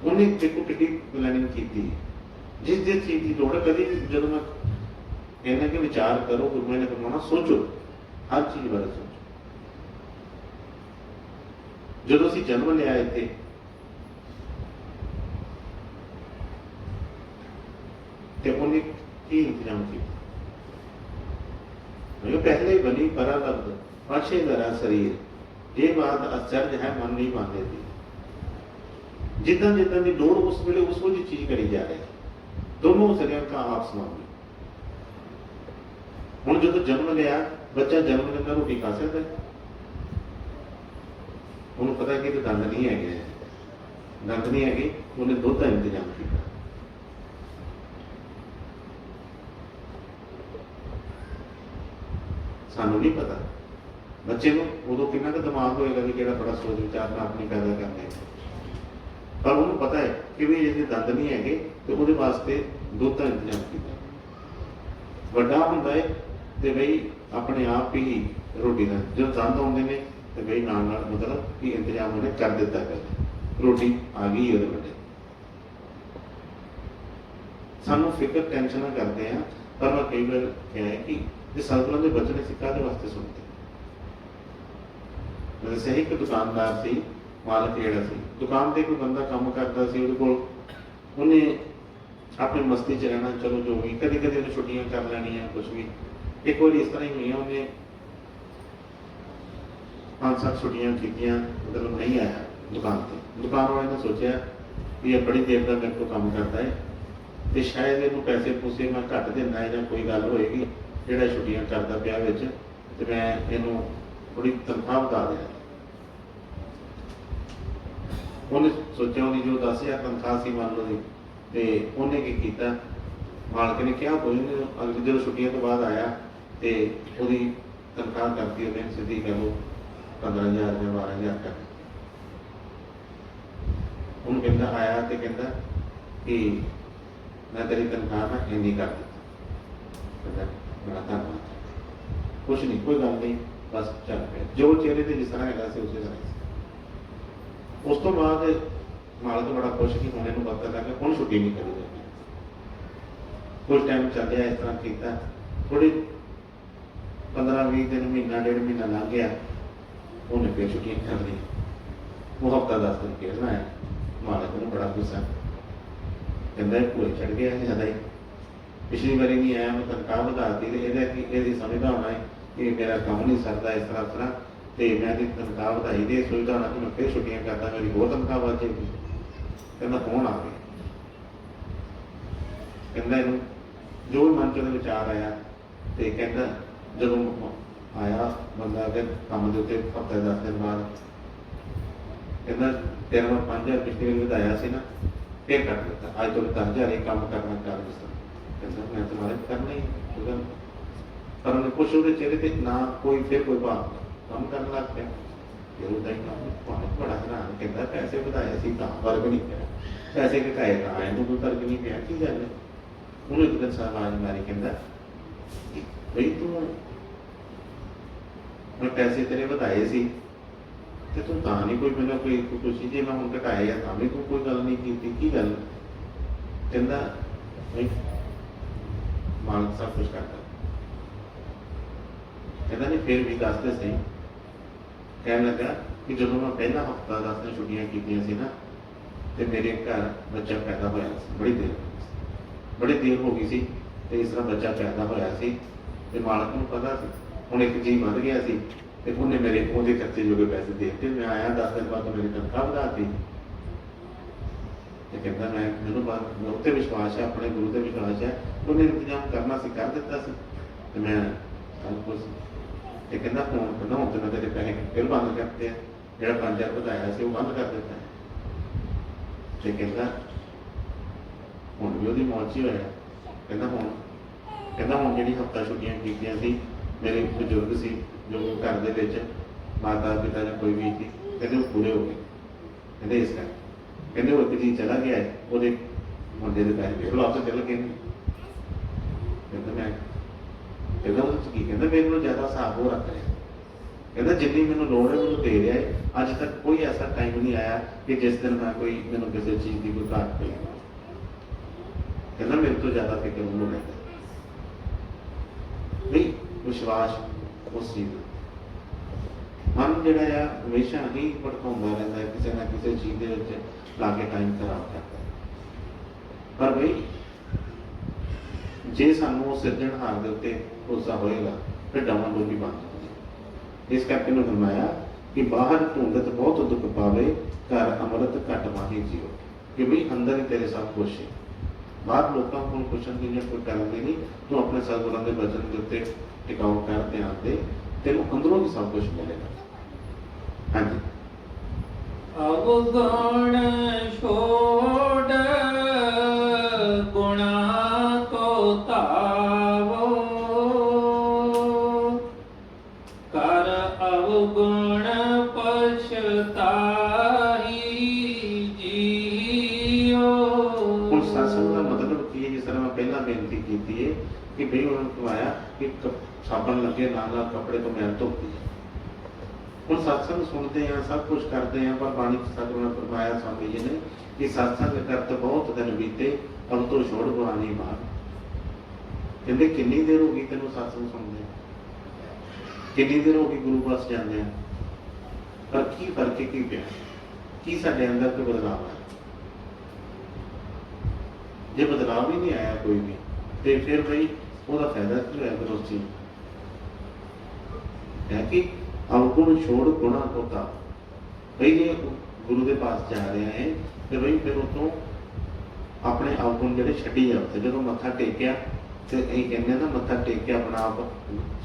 उन्हें देखो कि प्लानिंग की, जिस जिस चीज की लोड़ है। कभी जब मैं कहना कि विचार करो, गुरु ने फरमाना सोचो, हर चीज बारे सोचो। जो असीं जन्म लिया इत्थे, ते उन्हें की इंतजाम किया। पहले ही बनी परा लब्ध पाछे धरा शरीर, ये बात आश्चर्य है मन नहीं मानते थी। जिदा जिदा की दौड़ उस वे उस चीज करी जा रही, दोनों शरीर का आप समान। हूँ जो जन्म लिया बच्चा, जन्म लेता रोटी खा सकता है, उन्होंने पता कि तो दंद नहीं है, दंद नहीं है, उन्हें दुध का इंतजाम किया। सानू नहीं पता बच्चे को उदों कितना का दिमाग होएगा कि केड़ा बड़ा सोच विचार ना अपनी पैदा करने, पर उन्होंने पता है कि भी ये दंद नहीं है तो वो वास्ते दुध का इंतजाम किया। वड्डा हुंदा है तो बई अपने आप ही रोटी का जो दंद आते हैं तो बई नाल नाल मतलब कि इंतजाम उन्हें कर दिता, कर रोटी आ गई वो बड़े। सानू फिक्र टेंशन करते हैं, पर मैं कई बार क्या है कि जो सतगुरां दे वचन असीं काहदे वास्ते सुनते। वैसे ही एक दुकानदार सी, मालक जिहड़ा सी, दुकान ते कोई बंदा काम करदा सी, उहदे कोल उन्हें अपनी मस्ती च रहना, चलो जो भी कदे कदे उन्हें छुट्टियां कर लैनियां, कुछ भी। एक बार इस तरह ही हुई, उन्हें 5-7 छुट्टियां कीतियां, मतलब नहीं आया दुकान पर। दुकान वाले ने सोचा कि यह बड़ी देर का मेरे को काम करता है, तो शायद इनू पैसे पूसे मैं घट देना है, या कोई गल होएगी ਜਿਹੜਾ ਛੁੱਟੀਆਂ ਕਰਦਾ ਪਿਆ ਵਿੱਚ, ਤੇ ਮੈਂ ਇਹਨੂੰ ਥੋੜੀ ਤਨਖਾਹ ਵਧਾ ਦਿਆਂ। ਉਹਨੇ ਸੋਚਿਆ ਉਹਦੀ ਜੋ 10,000 ਤਨਖਾਹ ਸੀ ਮੰਨ ਲਓ ਜੀ, ਤੇ ਉਹਨੇ ਕੀ ਕੀਤਾ, ਮਾਲਕ ਨੇ ਕਿਹਾ ਕੋਈ ਨਹੀਂ, ਅਗਲੀ ਜਦੋਂ ਛੁੱਟੀਆਂ ਤੋਂ ਬਾਅਦ ਆਇਆ ਤੇ ਉਹਦੀ ਤਨਖਾਹ ਕਰਤੀ ਉਹਨੇ ਸਿੱਧੀ ਕਹਿ ਲਓ 15,000 ਜਾਂ 12,000 ਤੱਕ। ਉਹਨੂੰ ਕਹਿੰਦਾ ਆਇਆ ਤੇ ਕਹਿੰਦਾ ਕਿ ਮੈਂ ਤੇਰੀ ਤਨਖਾਹ ਨਾ ਇੰਨੀ ਕਰ ਦਿੱਤੀ। बड़ा धन्यवाद, कुछ नहीं, कोई गल नहीं, बस चल पे जो चेहरे से जिस तरह है उस तरह से। उस तो बाद मालक बड़ा खुश कि मैंने पता लगा हूँ छुट्टी नहीं करी जाती। कुछ टाइम चल गया इस तरह किया, थोड़ी 15-20 दिन, महीना 1.5 महीना लग गया, उन्हें फिर छुट्टियां कर ली। वो हफ्ता 10 दिन फिर ना आया। मालक ने बड़ा गुस्सा, कहता भूए चढ़ गया ज्यादा ही, पिछली बारी नहीं आया, मैं तनख्वाह बढ़ाती, ये समझदा होना है कि मेरा काम नहीं सरता इस तरह तरह, तो मैं तनख्वाह बढ़ाई तो सोचता होना कि मैं फिर छुट्टियां करता, मेरी होर तनख्वाह बढ़ जाएगी। कहना कौन आ गया, कहना इनू जो भी मन च विचार आया, तो कहना जो आया बंदा अगर काम के उत्ते हफ्ते 10 दिन बाद, कहना तेरा मैं 5,000 पिछली बार बढ़ाया से ना, फिर कट दिता, अज तो 10,000 एक काम करना कर दिता। मैं तुम्हारे करना ही, पर उन्हें कुछ वो चेहरे पे ना कोई फिर कोई भाव कम करने लग गया। फिर उदा ही बड़ा हैरान, कहता पैसे बढ़ाए सी तां फर्क नहीं पिया, पैसे घटाए तां इनू कोई फर्क नहीं पिया, की गल है। उन्होंने एक दिन आवाज मारी, कहता बई तू मैं पैसे तेरे बढ़ाए सी ते तू तां नहीं कोई मैंने कोई खुशी, जे मैं हुण घटाए आ तां भी तू कोई गल नहीं की गल। कहता बई मालक सब कुछ करता, कहता नहीं फिर भी दसते सही। कहने लगा कि जो मैं पहला हफ्ता 10 दिन छुट्टियां कीतियां सी ना, तो मेरे घर बच्चा पैदा होया सी, बड़ी देर हो गई सी, तो इस तरह बच्चा पैदा होया सी, तो मालक नूं पता सी, हुण एक जी बढ़ गया सी, तो उन्हें मेरे उहदे खर्चे जोगे पैसे दे दिते। मैं आया 10 दिन बाद तो मेरी तनख्वाह बढ़ा दी। ਤੇ ਕਹਿੰਦਾ ਮੈਂ ਮੈਨੂੰ ਉੱਤੇ ਵਿਸ਼ਵਾਸ ਹੈ, ਆਪਣੇ ਗੁਰੂ ਤੇ ਵਿਸ਼ਵਾਸ ਹੈ, ਉਹਨੇ ਇੰਤਜ਼ਾਮ ਕਰਨਾ ਸੀ, ਕਰ ਦਿੱਤਾ ਸੀ ਤੇ ਮੈਂ ਸਭ ਕੁਛ। ਤੇ ਕਹਿੰਦਾ ਹੁਣ ਕਹਿੰਦਾ ਹੁਣ ਤੇ ਮੈਂ ਤੇਰੇ ਪੈਸੇ ਫਿਰ ਬੰਦ ਕਰਤੇ ਆ, ਜਿਹੜਾ 5,000 ਵਧਾਇਆ ਸੀ ਉਹ ਬੰਦ ਕਰ ਦਿੱਤਾ। ਤੇ ਕਹਿੰਦਾ ਹੁਣ ਵੀ ਉਹਦੀ ਮੌਤ ਹੀ ਹੋਇਆ। ਕਹਿੰਦਾ ਹੁਣ ਜਿਹੜੀ ਹਫਤਾ ਛੁੱਟੀਆਂ ਕੀਤੀਆਂ ਸੀ, ਮੇਰੇ ਬਜ਼ੁਰਗ ਸੀ ਜੋ ਘਰ ਦੇ ਵਿੱਚ ਮਾਤਾ ਪਿਤਾ ਜਾਂ ਕੋਈ ਵੀ ਸੀ, ਕਹਿੰਦੇ ਉਹ ਪੂਰੇ ਹੋ ਗਏ। ਕਹਿੰਦੇ ਇਸ ਕਰਕੇ ਕਹਿੰਦੇ ਉਹ ਇੱਕ ਜੀ ਚਲਾ ਗਿਆ ਹੈ, ਉਹਦੇ ਮੁੰਡੇ ਦੇ ਪੈਸੇ ਫਿਰ ਵਾਪਸ ਚੱਲ ਗਏ ਨੇ। ਕਹਿੰਦਾ ਉਹਦੇ ਚ ਕੀ, ਕਹਿੰਦਾ ਮੇਰੇ ਨੂੰ ਜ਼ਿਆਦਾ ਹਿਸਾਬ ਉਹ ਰੱਖ ਰਿਹਾ। ਕਹਿੰਦਾ ਜਿੰਨੀ ਮੈਨੂੰ ਲੋੜ ਹੈ ਮੈਨੂੰ ਦੇ ਰਿਹਾ ਹੈ। ਅੱਜ ਤੱਕ ਕੋਈ ਐਸਾ ਟਾਈਮ ਨਹੀਂ ਆਇਆ ਕਿ ਜਿਸ ਦਿਨ ਮੈਨੂੰ ਕਿਸੇ ਚੀਜ਼ ਦੀ ਕੋਈ ਘਾਟ ਪਈ। ਕਹਿੰਦਾ ਮੇਰੇ ਤੋਂ ਜ਼ਿਆਦਾ ਫਿਕਰ ਉਹਨੂੰ ਰਹਿੰਦਾ ਨਹੀਂ, ਵਿਸ਼ਵਾਸ ਉਸ ਚੀਜ਼ ਦਾ। ਮਨ ਜਿਹੜਾ ਆ ਹਮੇਸ਼ਾ ਹੀ ਭਟਕਾਉਂਦਾ ਰਹਿੰਦਾ ਹੈ, ਕਿਸੇ ਨਾ ਕਿਸੇ ਚੀਜ਼ ਦੇ ਵਿੱਚ ਲਾ ਕੇ ਟਾਈਮ ਖਰਾਬ ਕਰਦਾ। ਪਰ ਬਈ ਜੇ ਸਾਨੂੰ ਉਹ ਸਿਰਜਣਹਾਰ ਦੇ ਉੱਤੇ ਭਰੋਸਾ ਹੋਏਗਾ ਫਿਰ ਡਾਵਾਂਡੋਲੀ ਬੰਦ ਹੋਵੇਗੀ। ਇਸ ਕਰਕੇ ਮੈਂ ਫਰਮਾਇਆ ਕਿ ਬਾਹਰ ਧੁੰਦਤ ਬਹੁਤ ਦੁੱਖ ਪਾਵੇ, ਘਰ ਅੰਮ੍ਰਿਤ ਘਟ ਮਾਹੀ ਜੀਓ। ਕਿ ਬਈ ਅੰਦਰ ਹੀ ਤੇਰੇ ਸਭ ਕੁਛ ਹੈ, ਬਾਹਰ ਲੋਕਾਂ ਕੋਲ ਪੁੱਛਣ ਦੀ ਜਾਂ ਕੋਈ ਕਰਨ ਦੀ ਨਹੀਂ। ਤੂੰ ਆਪਣੇ ਸਤਿਗੁਰਾਂ ਦੇ ਬਚਨ ਦੇ ਉੱਤੇ ਟਿਕਾਊ ਕਰ ਧਿਆਨ ਦੇ, ਤੈਨੂੰ ਅੰਦਰੋਂ ਹੀ ਸਭ ਕੁਛ ਮਿਲੇਗਾ। ਹਾਂਜੀ। ਅਵਗੁਣ ਛੋੜ ਗੁਣਾ ਕੋ ਧਾਵੋ, ਕਰ ਅਵਗੁਣ ਪਛਤਾਈ ਜੀਓ। ਹੁਣ ਸਤਸੰਗ ਦਾ ਮਤਲਬ ਕੀ ਹੈ? ਜਿਸ ਤਰ੍ਹਾਂ ਮੈਂ ਪਹਿਲਾਂ ਬੇਨਤੀ ਕੀਤੀ ਹੈ ਕਿ ਬਈ ਉਹਨਾਂ ਨੂੰ ਕਹਾਇਆ ਕਿ ਸਾਬਣ ਲੱਗੇ ਨਾਲ ਕੱਪੜੇ ਤੋਂ ਮੈਲ ਧੋਤੀ ਹੈ। ਹੁਣ ਸਤਸੰਗ ਸੁਣਦੇ ਆ, ਸਭ ਕੁਝ ਕਰਦੇ ਆ, ਪਰ ਬਾਣੀ ਸਤਿਗੁਰੂ ਨੇ ਫਰਮਾਇਆ स्वामी जी ने कि सत्संग करत बहुत दिन बीते अब तो छोड़ गुआनी मार। कहते कितनी देर हो गई तेन सत्संग सुनते, कितनी देर हो गई गुरु पास जाते हैं, पर की फर्क है, की पिया की साडे अंदर कोई बदलाव है? जे बदलाव ही नहीं आया कोई भी, तो फिर भाई ਉਹਦਾ फायदा की होया फिर उस चीज है कि अवगुण छोड़ गुणा होता। भाई जे गुरु के पास जा रहे हैं तो भाई फिर उतों अपने अवगुण जो छड्डी जाते। जो मत्था टेकिया तो यही कहते ना मत्था टेक के अपना आप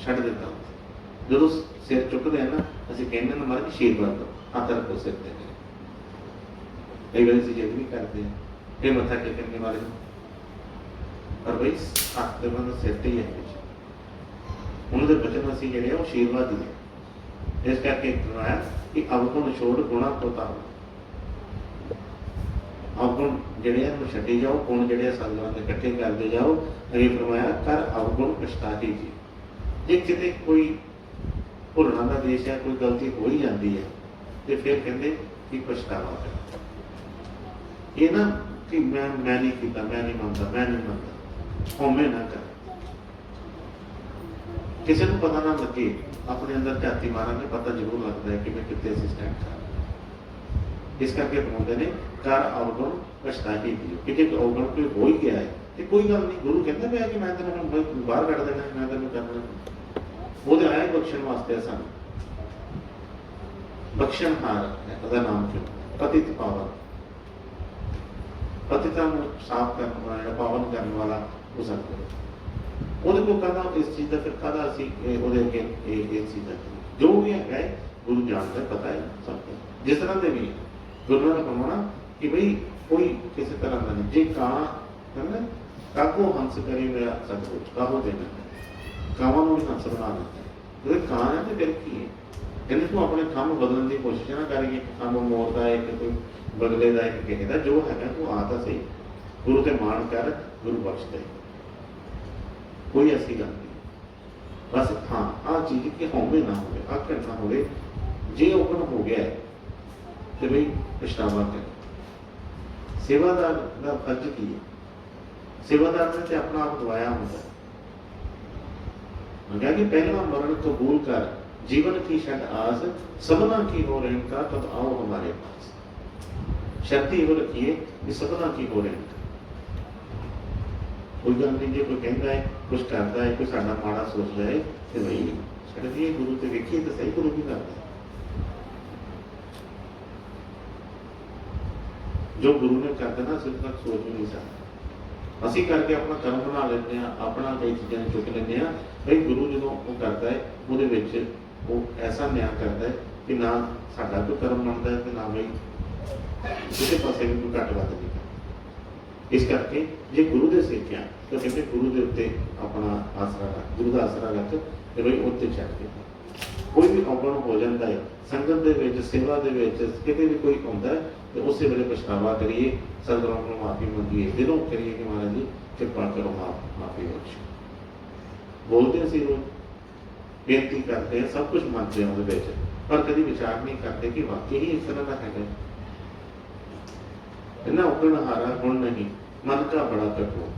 छड्ड दिता। जो सिर चुकते हैं ना असं कहने ना महाराज आशीर्वाद दो, हाथ रखो सिर पर। कई बार असं जिद भी करते हैं फिर मत्था टेकन के बारे में, पर भाई हाथ तो मतलब सिर पर ही है कुछ उन्होंने बचन असं जोड़े आशीर्वाद ही है। इस करके फरमाया कि अवगुण छोड़ गुणा को तारो। अवगुण जिहड़े छड्डी जाओ, गुण जिहड़े सतगुरां दे इकट्ठे करते जाओ। अगे फरमाया कर अवगुण पछताही जी। जे किते कोई भुलना का देश है, कोई गलती हो ही जाती है तो फिर कहते कि पछतावा कर। ये ना कि मैं नहीं किया, मैं नहीं मानता, हौमे ना कर। किसी को पता ना लगे, अपने अंदर झाती मारांगे पता जरूर लगता है कि मैं कितने असिस्टेंट कर। इस करके बोलते हैं कर अवगुण पछताही दी। कि जो अवगुण कोई हो ही गया है तो कोई गल नहीं, गुरु कहता मैं कि मैं तेन बाहर कट देना, मैं तेन करना। वो तो आया बख्शण वास्ते सन। बख्शणहार है उसका नाम क्यों? पतित पावन, पतिता साफ करने वाला, पावन करने वाला हो सकता है। ਉਹਦੇ ਕੋਲ ਕਹਿੰਦਾ ਇਸ ਚੀਜ਼ ਦਾ ਫਿਰ ਕਾਹਦਾ ਅਸੀਂ ਉਹਦੇ ਅੱਗੇ ਇਹ ਚੀਜ਼ਾਂ ਜੋ ਵੀ ਹੈ ਗੁਰੂ ਜਾਣਦਾ, ਪਤਾ ਹੈ ਸਭ ਕੁਝ। ਜਿਸ ਤਰ੍ਹਾਂ ਦੇ ਵੀ ਗੁਰੂ ਨੇ ਕਹਾਉਣਾ ਕਿ ਬਈ ਕੋਈ ਕਿਸੇ ਤਰ੍ਹਾਂ ਦਾ ਨਹੀਂ। ਜੇ ਕਾਂ ਕਹਿੰਦਾ ਕਾਕੋ ਹੰਸ ਕਰੇ ਮੇਰਾ ਸਤਿਗੁਰ ਕਾਹੋ ਦੇਣਾ, ਕਾਵਾਂ ਨੂੰ ਵੀ ਹੰਸ ਬਣਾ ਦਿੰਦਾ। ਜੇ ਕਾਂ ਹੈ ਤੇ ਫਿਰ ਕੀ ਹੈ? ਕਹਿੰਦੇ ਤੂੰ ਆਪਣੇ ਕੰਮ ਬਦਲਣ ਦੀ ਕੋਸ਼ਿਸ਼ ਨਾ ਕਰੀਏ। ਕੰਮ ਮੋਰ ਦਾ ਇੱਕ ਕੋਈ ਬਗਲੇ ਦਾ ਇੱਕ ਕਿਸੇ ਦਾ ਜੋ ਹੈਗਾ ਤੂੰ ਆ ਤਾਂ ਸਹੀ। ਗੁਰੂ ਤੇ ਮਾਣ ਕਰ, ਗੁਰੂ ਬਖਸ਼ਦਾ। कोई ऐसी गल नहीं। बस हाँ आ चीज कि होवे ना हो, आखिर ना हो। जे ओपन हो गया है तो भाई पछतावा कर। सेवादार का फर्ज की है? सेवादार ने तो अपना आप गवाया होता है। मैं कि पहला मरण कबूल कर, जीवन की शर्त आस, सबना की हो रेण का तब आओ हमारे पास। शर्त ये रखिए कि सबना की हो रेण। कोई गल नहीं, जो कोई कहता है कुछ करता है, कोई साडा माड़ा सोचता है तो भाई छड़ दिए गुरु से देखिए तो सही गुरु भी करता है। ਜੋ ਗੁਰੂ ਨੇ ਕਰ ਦੇਣਾ ਅਸੀਂ ਤੱਕ ਸੋਚ ਵੀ ਨਹੀਂ ਸਕਦੇ। ਅਸੀਂ ਕਰਕੇ ਆਪਣਾ ਕਰਮ ਬਣਾ ਲੈਂਦੇ ਹਾਂ, ਆਪਣਾ ਕਈ ਚੀਜ਼ਾਂ ਨੂੰ ਚੁੱਕ ਲੈਂਦੇ ਹਾਂ। ਬਈ ਗੁਰੂ ਜਦੋਂ ਉਹ ਕਰਦਾ ਹੈ ਉਹਦੇ ਵਿੱਚ ਉਹ ਐਸਾ ਨਿਆਂ ਕਰਦਾ ਹੈ ਕਿ ਨਾ ਸਾਡਾ ਕੋਈ ਕਰਮ ਬਣਦਾ ਹੈ ਤੇ ਨਾ ਬਈ ਕਿਸੇ ਪਾਸੇ ਵੀ ਕੋਈ ਘੱਟ ਵੱਧ ਨਹੀਂ ਕਰਦਾ। ਇਸ ਕਰਕੇ ਜੇ ਗੁਰੂ ਦੇ ਸੇਕਿਆ ਤਾਂ ਕਹਿੰਦੇ ਗੁਰੂ ਦੇ ਉੱਤੇ ਆਪਣਾ ਆਸਰਾ ਰੱਖ, ਗੁਰੂ ਦਾ ਆਸਰਾ ਰੱਖ ਤੇ ਬਈ ਉੱਤੇ ਚੱਲ ਕੇ ਕੋਈ ਵੀ ਔਗਣ ਹੋ ਜਾਂਦਾ ਹੈ ਸੰਗਤ ਦੇ ਵਿੱਚ, ਸੇਵਾ ਦੇ ਵਿੱਚ, ਕਿਤੇ ਵੀ ਕੋਈ ਆਉਂਦਾ ਹੈ ਤੇ ਉਸੇ ਵੇਲੇ ਪਛਤਾਵਾ ਕਰੀਏ, ਸਤਿਗੁਰਾਂ ਕੋਲੋਂ ਮਾਫੀ ਮੰਗੀਏ, ਦਿਲੋਂ ਕਰੀਏ ਕਿ ਮਹਾਰਾਜ ਜੀ ਕਿਰਪਾ ਕਰੋ, ਮਾਫੀ ਬਖਸ਼ੋ। ਬੋਲਦੇ ਅਸੀਂ ਰੋਜ਼, ਬੇਨਤੀ ਕਰਦੇ ਹਾਂ, ਸਭ ਕੁਝ ਮੰਨਦੇ ਹਾਂ ਉਹਦੇ ਵਿੱਚ, ਪਰ ਕਦੀ ਵਿਚਾਰ ਨਹੀਂ ਕਰਦੇ ਕਿ ਵਾਕਈ ਹੀ ਇਸ ਤਰ੍ਹਾਂ ਦਾ ਹੈਗਾ। ਇਹਨਾਂ ਔਗਣ ਹਾਰਾ ਗੁਣ ਨਹੀਂ, ਮਨ ਕਾ ਬੜਾ ਕਠੋਰ।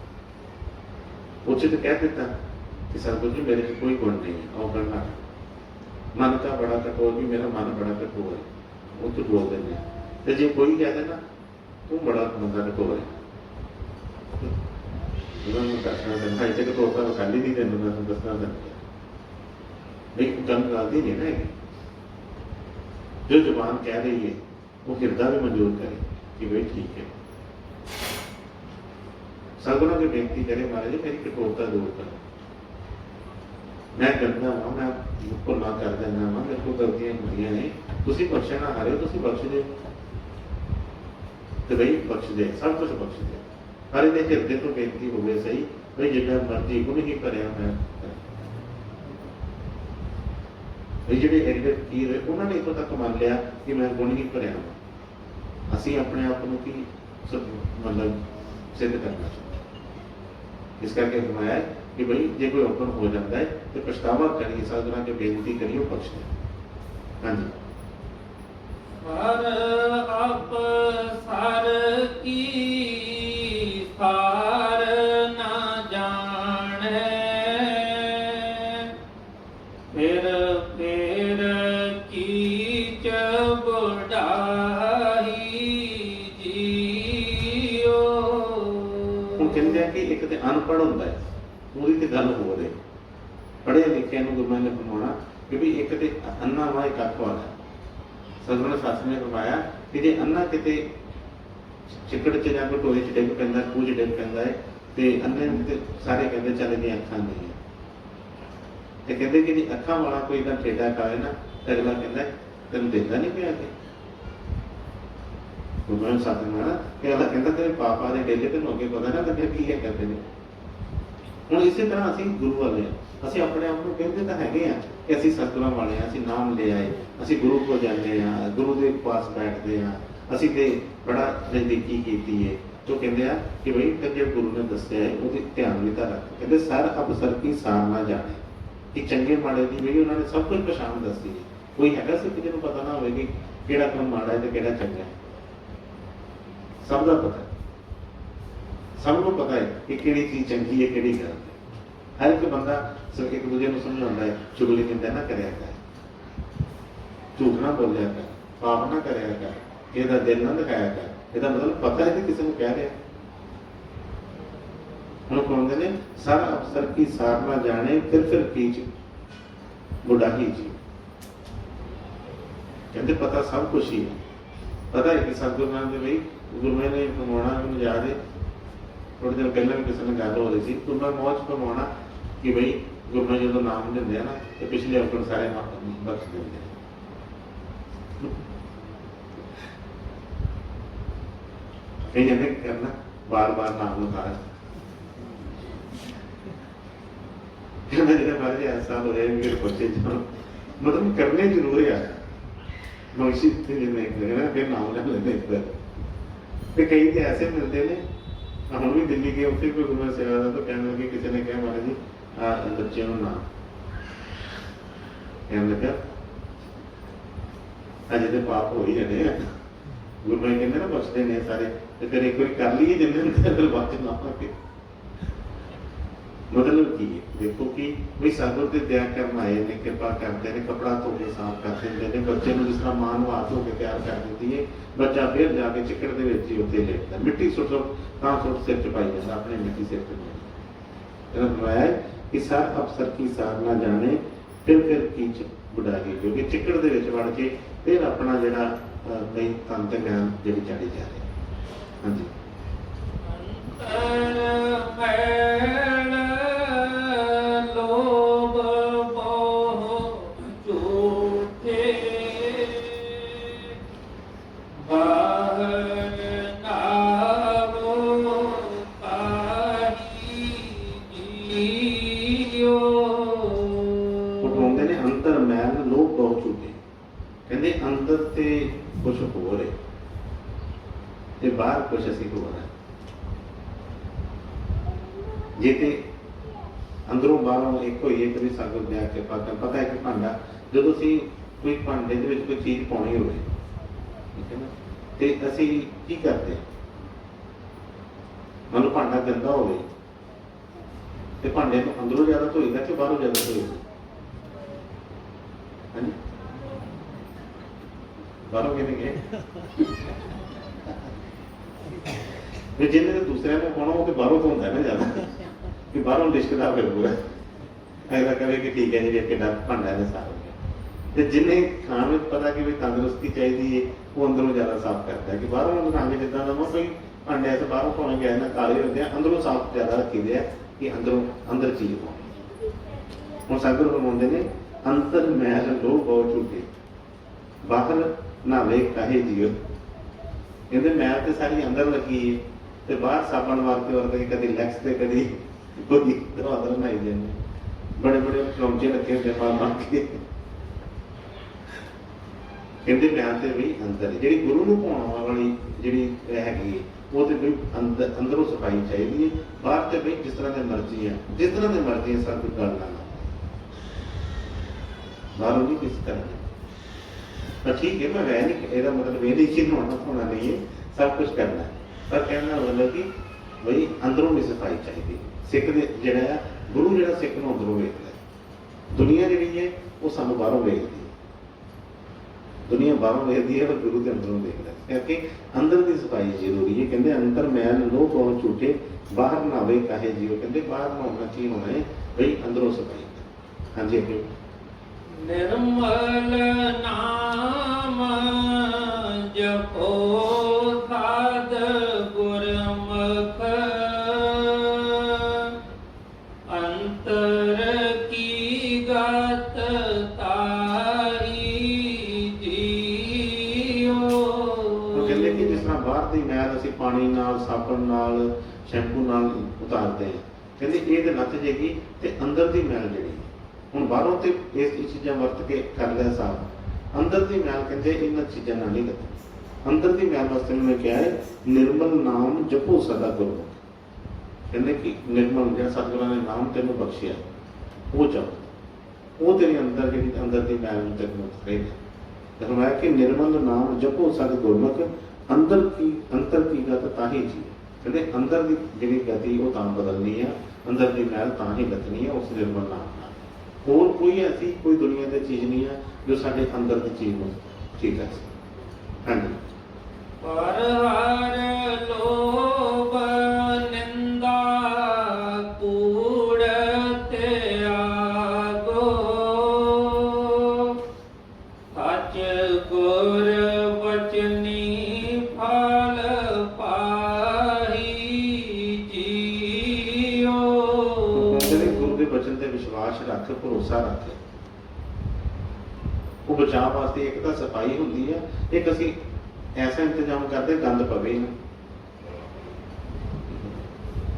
ਉਚਿਤ ਕਹਿ ਦਿੱਤਾ ਕਿ ਸਤਿਗੁਰੂ ਜੀ ਮੇਰੇ 'ਚ ਕੋਈ ਗੁਣ ਨਹੀਂ ਹੈ, ਔਗਣ ਨਾ। ਮਨ ਕਾ ਬੜਾ ਕਠੋਰ ਵੀ ਮੇਰਾ ਮਨ ਬੜਾ ਕਠੋਰ ਹੈ, ਉਹ ਤੋਂ ਬੋਲ ਦਿੰਦੇ ਆ। ਤੇ ਜੇ ਕੋਈ ਕਹਿ ਦੇ ਨਾ ਤੂੰ ਬੜਾ ਬੰਦਾ ਕਠੋਰ ਹੈ, ਉਹਨਾਂ ਨੂੰ ਦੱਸਣਾ ਪੈਂਦਾ ਇੱਥੇ ਕਠੋਰ ਤਾਂ ਖਾਲੀ ਨਹੀਂ ਤੈਨੂੰ ਮੈਂ ਦੱਸਣਾ ਪੈਂਦਾ ਨਹੀਂ, ਗੱਲ ਕਰਦੀ ਨਹੀਂ ਨਾ ਹੈਗੀ। ਜੋ ਜ਼ੁਬਾਨ ਕਹਿ ਰਹੀ ਹੈ ਉਹ ਹਿਰਦਾ ਵੀ ਮਨਜ਼ੂਰ ਕਰੇ ਕਿ ਬਈ ਠੀਕ ਹੈ। ਸਤਿਗੁਰਾਂ ਦੀ ਬੇਨਤੀ ਕਰੇ ਮਹਾਰਾਜ ਜੀ ਮੇਰੀ ਕਠੋਰਤਾ ਦੂਰ ਕਰੋ, ਮੈਂ ਗੰਦਾ ਹਾਂ, ਮੈਂ ਭੁੱਲਾਂ ਕਰ ਦਿੰਦਾ ਵਾਂ, ਮੇਰੇ ਕੋਲ ਗਲਤੀਆਂ ਹੁੰਦੀਆਂ ਨੇ, ਤੁਸੀਂ ਬਖਸ਼ਣ ਨਾ ਹਾਰੇ, ਤੁਸੀਂ ਬਖਸ਼ ਦਿਓ ਤੇ ਬਈ ਬਖਸ਼ ਦੇ, ਸਭ ਕੁਝ ਬਖਸ਼ ਦੇ। ਪਰ ਇਹਦੇ ਹਿਰਦੇ ਤੋਂ ਬੇਨਤੀ ਹੋਵੇ ਸਹੀ ਬਈ ਜਿੰਨਾ ਮਰਜ਼ੀ ਗੁਣ ਹੀ ਭਰਿਆ ਮੈਂ ਜਿਹੜੇ ਐਡੇ ਫਕੀਰ ਹੋਏ ਉਹਨਾਂ ਨੇ ਇੱਥੋਂ ਤੱਕ ਮੰਨ ਲਿਆ ਕਿ ਮੈਂ ਗੁਣ ਹੀ ਭਰਿਆ ਹਾਂ। ਅਸੀਂ ਆਪਣੇ ਆਪ ਨੂੰ ਕੀ ਮਤਲਬ ਸਿੱਧ ਕਰਨਾ ਚਾਹੁੰਦੇ। ਇਸ ਕਰਕੇ ਫਰਮਾਇਆ ਕਿ ਬਈ ਜੇ ਕੋਈ ਔਗਣ ਹੋ ਜਾਂਦਾ ਹੈ ਤੇ ਪਛਤਾਵਾ ਕਰੀਏ, ਸਤਿਗੁਰਾਂ ਕੇ ਬੇਨਤੀ ਕਰੀਏ, ਉਹ ਬਖਸ਼ ਦੇ। ਹਾਂਜੀ। ਹਰ ਆਪ ਸਰ ਕੀ ਸਾਰ ਨਾ ਜਾਣੈ, ਫਿਰ ਕੀਚ ਬੁਢਾਈ ਜੀਓ। ਹੁਣ ਕਹਿੰਦੇ ਆ ਕਿ ਇੱਕ ਤੇ ਅਨਪੜ੍ਹ ਹੁੰਦਾ ਹੈ, ਉਹਦੀ ਤੇ ਗੱਲ ਹੋ ਰਹੀ, ਪੜ੍ਹੇ ਲਿਖਿਆ ਨੂੰ ਗੁਰੂਆਂ ਨੇ ਫਰਮਾਉਣਾ ਕਿ ਵੀ ਇੱਕ ਤੇ ਅੰਨਾ ਵਾ, ਇੱਕ ਅੱਖ ਵਾਲਾ। ਸਤਿਗੁਰਾਂ ਸ਼ਾਸਤਰ ਨੇ ਫਰਮਾਇਆ ਕਿ ਜੇ ਅੰਨਾ ਕਿਤੇ ਚਿੱਕੜ 'ਚ ਜਾਂ ਕੋਈ ਟੋਏ 'ਚ ਡਿੱਗ ਪੈਂਦਾ, ਖੂਹ 'ਚ ਡਿੱਗ ਪੈਂਦਾ ਹੈ ਤੇ ਅੰਨੇ ਤੇ ਸਾਰੇ ਕਹਿੰਦੇ ਚੱਲ ਗਈਆਂ ਅੱਖਾਂ ਨਹੀਂ ਹੈ। ਤੇ ਕਹਿੰਦੇ ਕਿ ਜੇ ਅੱਖਾਂ ਵਾਲਾ ਕੋਈ ਤਾਂ ਠੇਡਾ ਖਾਏ ਨਾ ਤੇ ਅਗਲਾ ਕਹਿੰਦਾ ਤੈਨੂੰ ਦਿਖਦਾ ਨਹੀਂ ਪਿਆ ਕਿ ਗੁਰੂਆਂ ਸ਼ਾਸਤਰ ਨੇ ਕਿ ਅਗਲਾ ਕਹਿੰਦਾ ਤੇਰੇ ਪਾਪਾ ਦੇ ਡੇਲੇ ਤੈਨੂੰ ਅੱਗੇ ਪਤਾ ਨਾ ਲੱਗਿਆ ਕੀ ਹੈ ਕਰਦੇ ਨੇ। ਹੁਣ ਇਸੇ ਤਰ੍ਹਾਂ ਅਸੀਂ ਗੁਰੂ ਵਾਲੇ ਹਾਂ, ਅਸੀਂ ਆਪਣੇ ਆਪ ਨੂੰ ਕਹਿੰਦੇ ਤਾਂ ਹੈਗੇ ਆ ਕਿ ਅਸੀਂ ਸਤਿਗੁਰਾਂ ਵਾਲੇ ਹਾਂ, ਅਸੀਂ ਨਾਮ ਲੈ ਆਏ, ਅਸੀਂ ਗੁਰੂ ਕੋਲ ਜਾਂਦੇ ਹਾਂ, ਗੁਰੂ ਦੇ ਪਾਸ ਬੈਠਦੇ ਹਾਂ, ਅਸੀਂ ਤੇ ਬੜਾ ਨਜ਼ਦੀਕੀ ਕੀਤੀ ਹੈ। तो कहते हैं कि भाई फिर जब गुरु ने दसिया है वो ध्यान भी तो रख, कहते सर अफसर की सार ना जाने कि चंगे माड़े की भाई उन्होंने सब कुछ पछाण दसी है। कोई है सिख जिन्होंने पता ना हो कि केड़ा काम माड़ा है तो केड़ा चंगा है, सब का पता है, सबको पता है कि केड़ी चीज चंगी है केड़ी गलत है। हर एक बंदा एक दूजे को समझाता है, चुगली निंदा ना करया कर, झूठ ना बोलिया कर, पाप ना करया कर, किसी का दिल ना दिखाया कर। ਇਹਦਾ ਮਤਲਬ ਪਤਾ ਹੈ ਕਿ ਕਿਸੇ ਨੂੰ ਕਹਿ ਰਿਹਾ। ਹੁਣ ਕਹਿੰਦੇ ਨੇ ਸਾਰਾ ਅਫਸਰ ਕੀ ਸਾਰ ਨਾ ਜਾਣੇ ਫਿਰ ਕੀਚ ਬੁਢਾਈ ਜੀ। ਕਹਿੰਦੇ ਪਤਾ ਸਭ ਕੁਝ ਹੀ ਹੈ, ਪਤਾ ਹੈ ਕਿ ਸਤਿਗੁਰੂ ਨਾਮ ਦੇ ਬਈ ਗੁਰੂ ਨੇ ਫਰਮਾਉਣਾ, ਮੈਨੂੰ ਯਾਦ ਹੈ ਥੋੜੇ ਦਿਨ ਪਹਿਲਾਂ ਵੀ ਕਿਸੇ ਨਾਲ ਗੱਲ ਹੋ ਰਹੀ ਸੀ, ਗੁਰੂ ਮੌਜ ਫਰਮਾਉਣਾ ਕਿ ਬਈ ਗੁਰੂ ਨੇ ਜਦੋਂ ਨਾਮ ਦਿੰਦੇ ਆ ਨਾ ਤੇ ਪਿਛਲੇ ਔਗਣ ਸਾਰੇ ਬਖਸ਼ ਦਿੰਦੇ ਆ। कई जने करना बार बार नाम लिखाया, ऐसा हो रहा है बच्चे मतलब करने जरूर है मनुष्य फिर नाम ले लेते। कई तो ऐसे मिलते हैं, हम भी दिल्ली गए उत्थे कोई गुरु सेवा था तो कहने लगे, किसी ने कहा महाराज जी बच्चे नाम कहने लगा अजे तो पाप हो ही जाने, गुरु कहते ना बचते ने सारे, तो फिर एक बार कर लीए जिन्हें फिर बाद ना पाके। मतलब की देखो कि भाई सतगुर से दया करना आए ने, कृपा करते हैं, कपड़ा धो के साफ कर देते हैं, बच्चे को जिस तरह मां नहा धो के तैयार कर देती है, बच्चा फिर जाके चिकड़ के विच ही उत्ते लेटता, मिट्टी सुट सुट सिर च पाई जाता, अपने मिट्टी सिर च बनवाया कि सर अफसर की सार ना जाने फिर कीच बुढ़ाई, क्योंकि चिकड़ के विच वड़ के फिर अपना जिहड़ा कई तन ते ज्ञान जिहड़ी चढ़ी जा रही। ਹਾਂਜੀ। ਅੰਤਰ ਮੈਲ ਲੋਭ ਮੋਹ ਝੂਠੇ, ਬਾਹਰ ਨਾਵੋ ਕਾਹੀ ਜੀਓ। ਉਹ ਕਹਿੰਦੇ ਨੇ ਅੰਤਰ ਮੈਲ ਲੋਭ ਬਹੁਤ ਝੂਠੇ। ਕਹਿੰਦੇ ਅੰਦਰ ਤੇ ਕੁਝ ਹੋਰ ਹੈ ਤੇ ਬਾਹਰ ਕੁਝ ਅਸੀਂ ਹੋਰ ਹੈ। ਜੇ ਤੇ ਅੰਦਰੋਂ ਬਾਹਰੋਂ ਇੱਕ ਹੋਈਏ, ਕਦੇ ਸੰਗਤ ਲਿਆ ਕੇ ਪਤਾ ਹੈ ਕਿ ਭਾਂਡਾ, ਜਦੋਂ ਅਸੀਂ ਕੋਈ ਭਾਂਡੇ ਦੇ ਵਿੱਚ ਕੋਈ ਚੀਜ਼ ਪਾਉਣੀ ਹੋਵੇ, ਠੀਕ ਹੈ ਨਾ, ਤੇ ਅਸੀਂ ਕੀ ਕਰਦੇ ਹਾਂ? ਮੰਨ ਲਓ ਭਾਂਡਾ ਗੰਦਾ ਹੋਵੇ ਤੇ ਭਾਂਡੇ ਨੂੰ ਅੰਦਰੋਂ ਜ਼ਿਆਦਾ ਧੋਈਦਾ ਕਿ ਬਾਹਰੋਂ ਜ਼ਿਆਦਾ ਧੋਈਦਾ? ਹਾਂਜੀ, ਬਾਹਰੋਂ ਕਿਵੇਂ ਗਏ? ਜਿਹਨੇ ਤੇ ਦੂਸਰਿਆਂ ਨੂੰ ਪਾਉਣਾ ਉਹ ਤੇ ਬਾਹਰੋਂ ਧੋਂਦਾ ਨਾ ਜ਼ਿਆਦਾ, ਕਿ ਬਾਹਰੋਂ ਲਿਸ਼ਕਦਾ ਫਿਰ ਪੂਰਾ ਐਸਾ ਕਰੇ ਕਿ ਠੀਕ ਹੈ ਜੀ ਇਹ ਕਿੰਨਾ ਭਾਂਡਾ ਨੇ ਸਾਫ਼ ਹੋ ਗਿਆ। ਤੇ ਜਿਹਨੇ ਖਾਣ ਵਿੱਚ ਪਤਾ ਕਿ ਵੀ ਤੰਦਰੁਸਤੀ ਚਾਹੀਦੀ ਹੈ, ਉਹ ਅੰਦਰੋਂ ਜ਼ਿਆਦਾ ਸਾਫ਼ ਕਰਦਾ ਕਿ ਬਾਹਰੋਂ ਨੂੰ ਰੰਗ ਜਿੱਦਾਂ ਦਾ ਕੋਈ ਭਾਂਡੇ ਐਸੇ ਬਾਹਰੋਂ ਪਾਉਣੇ ਗਏ ਨਾ ਕਾਲੇ ਹੁੰਦੇ ਆ, ਅੰਦਰੋਂ ਸਾਫ਼ ਜ਼ਿਆਦਾ ਰੱਖੀਦੇ ਆ ਕਿ ਅੰਦਰ ਚੀਜ਼ ਪਾਉਣੀ। ਹੁਣ ਸਾਗਰ ਬਣਾਉਂਦੇ ਨੇ ਅੰਤਰ ਮੈਲ ਲੋਭ ਬਹੁਤ ਝੂਠੇ, ਬਾਹਰ ਨਾਲੇ ਕਾਹੇ ਜੀਓ। ਕਹਿੰਦੇ ਮੈਲ ਤੇ ਸਾਰੀ ਅੰਦਰ ਲੱਗੀ ਹੈ ਤੇ ਬਾਹਰ ਸਾਬਣ ਮਾਰਦੇ ਵਰਤੇ, ਕਦੀ ਲੈਕਸ ਤੇ ਕਦੀ ਕੋਈ ਦਵਾਦਰ ਬਣਾਈ ਜਾਂਦੇ, ਬੜੇ ਬੜੇ ਚਮਚੇ ਰੱਖੇ ਹੁੰਦੇ ਮਾਰ ਕੇ। ਕਹਿੰਦੇ ਮੈਲ ਤੇ ਵੀ ਅੰਦਰ, ਜਿਹੜੀ ਗੁਰੂ ਨੂੰ ਪਾਉਣ ਵਾਲੀ ਜਿਹੜੀ ਹੈਗੀ ਹੈ, ਉਹ ਤੇ ਵੀ ਅੰਦਰੋਂ ਸਫਾਈ ਚਾਹੀਦੀ ਹੈ। ਬਾਹਰ ਤੇ ਵੀ ਜਿਸ ਤਰ੍ਹਾਂ ਦੀ ਮਰਜ਼ੀ ਹੈ, ਜਿਸ ਤਰ੍ਹਾਂ ਦੀ ਮਰਜ਼ੀ ਹੈ, ਸਭ ਕੁਝ ਕਰ ਲੈਣਾ, ਬਾਹਰੋਂ ਨਹੀਂ ਕਿਸ ਤਰ੍ਹਾਂ। ਪਰ ਠੀਕ ਹੈ, ਮੈਂ ਰਹਿ ਨਹੀਂ, ਇਹਦਾ ਮਤਲਬ ਇਹ ਨਹੀਂ ਕਿ ਨਹਾਉਣਾ ਧੋਣਾ ਨਹੀਂ ਹੈ, ਸਭ ਕੁਝ ਕਰਨਾ ਹੈ, ਪਰ ਕਹਿਣਾ ਮਤਲਬ ਕਿ ਬਈ ਅੰਦਰੋਂ ਵੀ ਸਫਾਈ ਚਾਹੀਦੀ। ਸਿੱਖ ਦੇ ਜਿਹੜਾ ਆ ਗੁਰੂ, ਜਿਹੜਾ ਸਿੱਖ ਨੂੰ ਅੰਦਰੋਂ ਵੇਖਦਾ, ਦੁਨੀਆ ਜਿਹੜੀ ਹੈ ਉਹ ਸਾਨੂੰ ਬਾਹਰੋਂ ਵੇਖਦੀ ਹੈ, ਦੁਨੀਆ ਬਾਹਰੋਂ ਵੇਖਦੀ ਹੈ ਪਰ ਗੁਰੂ ਦੇ ਅੰਦਰੋਂ ਵੇਖਦਾ, ਕਿਉਂਕਿ ਅੰਦਰ ਦੀ ਸਫਾਈ ਜ਼ਰੂਰੀ ਹੈ। ਕਹਿੰਦੇ ਅੰਦਰ ਮੈਲ ਲੋਭ ਬਹੁਤ ਝੂਠੇ, ਬਾਹਰ ਨਾਵੇ ਕਾਹੇ ਜੀਓ। ਕਹਿੰਦੇ ਬਾਹਰ ਨਹਾਉਣਾ ਕੀ ਹੋਣਾ ਹੈ ਬਈ ਅੰਦਰੋਂ ਸਫਾਈ। ਹਾਂਜੀ ਅੱਗੇ। ਨਿਰਮਲ ਨਾਮ ਜਪੋ ਸਾਧ ਗੁਰਮੁਖ, ਅੰਤਰ ਕੀ ਗਤ ਤਾਈ ਜੀਓ। ਉਹ ਕਹਿੰਦੇ ਕਿ ਜਿਸ ਤਰ੍ਹਾਂ ਬਾਹਰ ਦੀ ਮੈਲ ਅਸੀਂ ਪਾਣੀ ਨਾਲ, ਸਾਬਣ ਨਾਲ, ਸ਼ੈਂਪੂ ਨਾਲ ਉਤਾਰਦੇ ਹਾਂ, ਕਹਿੰਦੇ ਇਹ ਤੇ ਨੱਚ ਜੇਗੀ, ਤੇ ਅੰਦਰ ਦੀ ਮੈਲ ਜਿਹੜੀ, ਹੁਣ ਬਾਹਰੋਂ ਤੇ ਇਸ ਚੀਜ਼ਾਂ ਵਰਤ ਕੇ ਕਰ ਲਿਆ ਸਾਫ਼, ਅੰਦਰ ਦੀ ਮੈਲ ਕਹਿੰਦੇ ਇਹਨਾਂ ਚੀਜ਼ਾਂ ਨਾਲ ਨਹੀਂ ਲੱਗਦੀ। ਅੰਦਰ ਦੀ ਮੈਲ ਵਾਸਤੇ ਉਹਨੇ ਕਿਹਾ ਹੈ ਨਿਰਮਲ ਨਾਮ ਜਪੋ ਸਦਾ ਗੁਰਮੁਖ। ਕਹਿੰਦੇ ਕਿ ਨਿਰਮਲ ਜਿਹੜਾ ਸਤਿਗੁਰਾਂ ਨੇ ਨਾਮ ਤੈਨੂੰ ਬਖਸ਼ਿਆ ਉਹ ਜਪ, ਉਹ ਤੇਰੇ ਅੰਦਰ ਜਿਹੜੀ ਅੰਦਰ ਦੀ ਮੈਲ ਨੂੰ ਤੈਨੂੰ ਕਰੇਗਾ। ਤੇ ਫਰਮਾਇਆ ਕਿ ਨਿਰਮਲ ਨਾਮ ਜਪੋ ਸਦਾ ਗੁਰਮੁਖ, ਅੰਦਰ ਕੀ ਗਤ ਤਾਂ ਹੀ ਜੀ। ਕਹਿੰਦੇ ਅੰਦਰ ਦੀ ਜਿਹੜੀ ਗਤੀ ਉਹ ਤਾਂ ਬਦਲਣੀ ਆ, ਅੰਦਰ ਦੀ ਮੈਲ ਤਾਂ ਹੀ ਲੱਥਣੀ ਆ ਉਸ ਨਿਰਮਲ ਨਾਮ ਨਾਲ। ਹੋਰ ਕੋਈ ਐਸੀ ਕੋਈ ਦੁਨੀਆ ਦੀ ਚੀਜ਼ ਨਹੀਂ ਹੈ ਜੋ ਸਾਡੇ ਅੰਦਰ ਦੀ ਚੀਜ਼ ਨੂੰ ਠੀਕ ਹੈ। ਹਾਂਜੀ। ਪਰ ਹਰ ਲੋਭ ਨਿੰਦਾ ਕੂੜ ਤਿਆਗੋ, ਸੱਚ ਗੁਰ ਬਚਨੀ ਫਲ ਪਾਹੀ ਜੀਓ। ਗੁਰੂ ਦੇ ਬਚਨ ਤੇ ਵਿਸ਼ਵਾਸ ਰੱਖ, ਭਰੋਸਾ ਰੱਖ। ਉਹ ਬਚਾਅ ਵਾਸਤੇ ਇੱਕ ਤਾਂ ਸਫਾਈ ਹੁੰਦੀ ਹੈ, ਇੱਕ ਅਸੀਂ ਐਸਾ ਇੰਤਜ਼ਾਮ ਕਰਦੇ ਗੰਦ ਪਵੇ ਨਾ।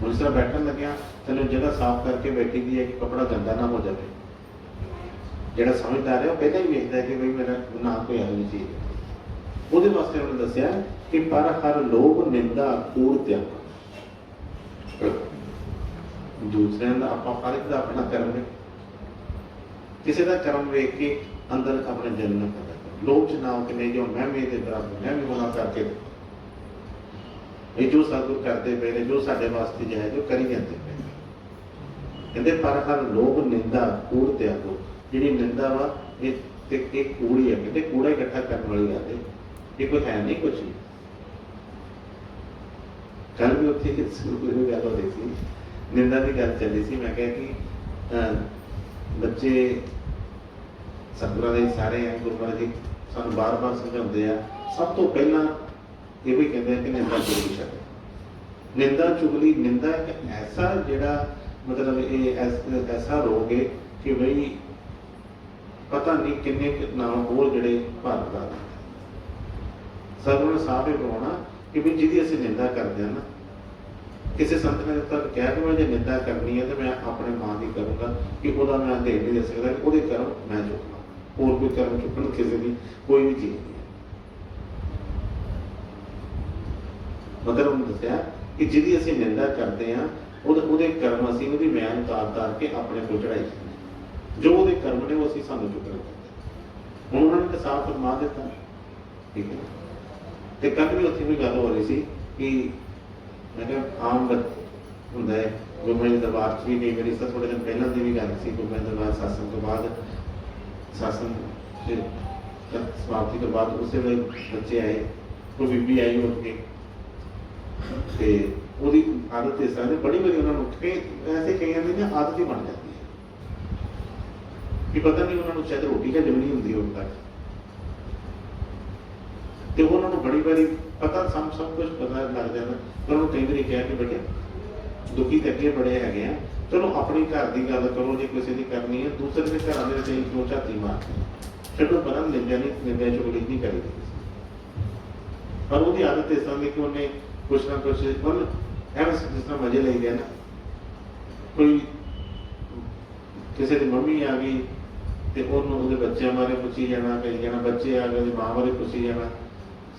ਹੁਣ ਇਸ ਤਰ੍ਹਾਂ ਬੈਠਣ ਲੱਗਿਆ ਤੈਨੂੰ ਜਗ੍ਹਾ ਸਾਫ਼ ਕਰਕੇ ਬੈਠੀ ਦੀ ਹੈ ਕਿ ਕੱਪੜਾ ਗੰਦਾ ਨਾ ਹੋ ਜਾਵੇ। ਜਿਹੜਾ ਸਮਝਦਾਰ ਹੈ ਉਹ ਪਹਿਲਾਂ ਹੀ ਵੇਖਦਾ ਹੈ ਕਿ ਬਈ ਮੇਰਾ ਨਾ ਕੋਈ ਇਹੋ ਜਿਹੀ ਚੀਜ਼ ਹੈ। ਉਹਦੇ ਵਾਸਤੇ ਉਹਨੇ ਦੱਸਿਆ ਕਿ ਪਰ ਹਰ ਲੋਭ ਨਿੰਦਾ ਕੂੜ ਤਿਆਗ। ਦੂਸਰਿਆਂ ਦਾ ਆਪਾਂ ਹਰ ਇੱਕ ਦਾ ਆਪਣਾ ਕਰਮ ਹੈ, ਕਿਸੇ ਦਾ ਕਰਮ ਵੇਖ ਕੇ ਅੰਦਰ ਆਪਣੇ ਦਿਲ ਨੂੰ ਪਤਾ ਲੋਕ ਚ ਨਾ ਹੋ ਕਿ ਨਹੀਂ ਜੋ ਮੈਂ ਵੀ ਇਹਦੇ ਬਰਾਬਰ, ਮੈਂ ਵੀ ਹੋਣਾ ਕਰਕੇ ਇਹ ਜੋ ਸਤਿਗੁਰ ਕਰਦੇ ਪਏ ਨੇ, ਜੋ ਸਾਡੇ ਵਾਸਤੇ ਜਾਇ ਜੋ ਕਰੀ ਜਾਂਦੇ ਪਏ। ਕਹਿੰਦੇ ਪਰ ਹਰ ਲੋਭ ਨਿੰਦਾ ਕੂੜ ਤਿਆਗੋ। ਜਿਹੜੀ ਨਿੰਦਾ ਵਾ ਇਹ ਕੂੜ ਹੀ ਹੈ। ਕਹਿੰਦੇ ਕੂੜਾ ਇਕੱਠਾ ਕਰਨ ਵਾਲੀ ਗੱਲ ਹੈ, ਇਹ ਕੋਈ ਹੈ ਨਹੀਂ ਕੁਛ ਨਹੀਂ। ਕੱਲ ਵੀ ਉੱਥੇ ਗੱਲ ਹੋ ਰਹੀ ਸੀ, ਨਿੰਦਾ ਦੀ ਗੱਲ ਚੱਲੀ ਸੀ। ਮੈਂ ਕਿਹਾ ਕਿ ਬੱਚੇ ਸਤਿਗੁਰਾਂ ਦੇ ਸਾਰੇ ਆ, ਗੁਰੂ ਮਹਾਰਾਜ ਜੀ ਸਾਨੂੰ ਬਾਰ-ਬਾਰ ਸਮਝਾਉਂਦੇ ਆ, ਸਭ ਤੋਂ ਪਹਿਲਾਂ ਇਹ ਵੀ ਕਹਿੰਦੇ ਆ ਕਿ ਨਿੰਦਾ ਚੁਗਲੀ ਛੱਡ। ਨਿੰਦਾ ਚੁਗਲੀ, ਨਿੰਦਾ ਇੱਕ ਐਸਾ ਜਿਹੜਾ ਮਤਲਬ ਇਹ ਐਸਾ ਰੋਗ ਹੈ ਕਿ ਬਈ ਪਤਾ ਨਹੀਂ ਕਿੰਨੇ ਕੁ ਨਾਮ ਹੋਰ ਜਿਹੜੇ ਭਾਰਤ ਦਾ ਸਭ ਨੂੰ ਸਾਫ ਹੀ ਬਣਾਉਣਾ ਕਿ ਵੀ ਜਿਹਦੀ ਅਸੀਂ ਨਿੰਦਾ ਕਰਦੇ ਹਾਂ ਨਾ, ਕਿਸੇ ਸੰਤ ਨੇ ਤੱਕ ਕਿਹਾ ਕਿ ਮੈਂ ਜੇ ਨਿੰਦਾ ਕਰਨੀ ਹੈ ਤਾਂ ਮੈਂ ਆਪਣੇ ਮਾਂ ਦੀ ਕਰੂੰਗਾ, ਕਿ ਉਹਦਾ ਮੈਂ ਦੇ ਨਹੀਂ ਦੇ ਸਕਦਾ, ਉਹਦੇ ਕਰਮ ਮੈਂ ਚੁੱਕਣਾ, ਹੋਰ ਕੋਈ ਕਰਮ ਚੁੱਕਣ ਕਿਸੇ ਦੀ ਕੋਈ ਵੀ ਚੀਜ਼ ਨਹੀਂ। ਮਤਲਬ ਉਹਨੂੰ ਦੱਸਿਆ ਕਿ ਜਿਹਦੀ ਅਸੀਂ ਨਿੰਦਾ ਕਰਦੇ ਹਾਂ ਉਹਦੇ ਕਰਮ ਅਸੀਂ ਉਹਦੀ ਮਿਆਨ ਉਤਾਰ ਕੇ ਆਪਣੇ ਕੋਲ ਚੜਾਈ ਜਾਂਦੇ, ਜੋ ਉਹਦੇ ਕਰਮ ਨੇ ਉਹ ਅਸੀਂ ਸਾਨੂੰ ਚੁੱਕਣੇ ਪੈਂਦੇ। ਹੁਣ ਉਹਨਾਂ ਨੇ ਤਾਂ ਸਾਫ਼ ਫਰਮਾ ਦਿੱਤਾ, ਠੀਕ ਹੈ। ਤੇ ਕੱਲ ਵੀ ਉੱਥੇ ਵੀ ਗੱਲ ਹੋ ਰਹੀ ਸੀ ਕਿ ਮੈਂ ਕਿਹਾ ਆਮ ਹੁੰਦਾ ਹੈ ਗੁਰਮਤਿ ਦਰਬਾਰ 'ਚ ਵੀ ਕਈ ਵਾਰੀ ਸਰ ਥੋੜ੍ਹੇ ਦਿਨ ਪਹਿਲਾਂ ਦੀ ਵੀ ਗੱਲ ਸੀ, ਗੁਰਮਤਿ ਦਰਬਾਰ ਸਾਸਨ ਤੋਂ ਬਾਅਦ ਸਾਸਨ ਸਮਾਪਤੀ ਤੋਂ ਬਾਅਦ ਉਸੇ ਵੇਲੇ ਬੱਚੇ ਆਏ, ਉਹ ਬੀਬੀ ਆਈ ਉੱਠ ਕੇ ਤੇ ਉਹਦੀ ਆਦਤ ਇਸ ਤਰ੍ਹਾਂ ਦੀ ਬੜੀ ਵਾਰੀ ਉਹਨਾਂ ਨੂੰ ਐਸੇ ਕਈਆਂ ਦੀ ਨਾ ਆਦਤ ਹੀ ਬਣ ਜਾਂਦੀ ਹੈ ਕਿ ਪਤਾ ਨਹੀਂ ਉਹਨਾਂ ਨੂੰ ਸ਼ਾਇਦ ਰੋਟੀ ਜਾਂ ਜਮਣੀ ਹੁੰਦੀ ਹੋਵੇ ਤੱਕ, ਤੇ ਉਹਨਾਂ ਨੂੰ ਬੜੀ ਵਾਰੀ ਪਤਾ ਸਭ ਕੁਝ ਪਤਾ ਲੱਗ ਜਾਂਦਾ। ਉਹਨਾਂ ਨੂੰ ਕਈ ਵਾਰੀ ਕਿਹਾ ਕਿ ਬੇਟੇ ਦੁਖੀ ਤੇ ਅੱਗੇ ਬੜੇ ਹੈਗੇ ਆ, ਚਲੋ ਆਪਣੀ ਘਰ ਦੀ ਗੱਲ ਕਰੋ, ਜੇ ਕਿਸੇ ਦੀ ਕਰਨੀ ਹੈ ਦੂਸਰੇ ਦੇ ਘਰਾਂ ਦੇ ਵਿੱਚ ਕਿਉਂ ਝਾਤੀ ਮਾਰਦੇ, ਛੱਡੋ ਪਰਾਂ, ਨਿੰਦਿਆ ਚੁਗਲੀ ਨਹੀਂ ਕਰੀਦੀ। ਪਰ ਉਹਦੀ ਆਦਤ ਇਸ ਤਰ੍ਹਾਂ ਦੀ ਕਿ ਉਹਨੇ ਕੁਛ ਨਾ ਕੁਛ ਮਤਲਬ ਐਵੇਂ ਜਿਸ ਤਰ੍ਹਾਂ ਮਜ਼ੇ ਲਈ ਗਿਆ ਨਾ, ਕੋਈ ਕਿਸੇ ਦੀ ਮੰਮੀ ਆ ਗਈ ਤੇ ਉਹਨੂੰ ਉਹਦੇ ਬੱਚਿਆਂ ਬਾਰੇ ਪੁੱਛੀ ਜਾਣਾ, ਕਹੀ ਜਾਣਾ, ਬੱਚੇ ਆ ਗਏ ਉਹਦੀ ਮਾਂ ਬਾਰੇ ਪੁੱਛੀ ਜਾਣਾ,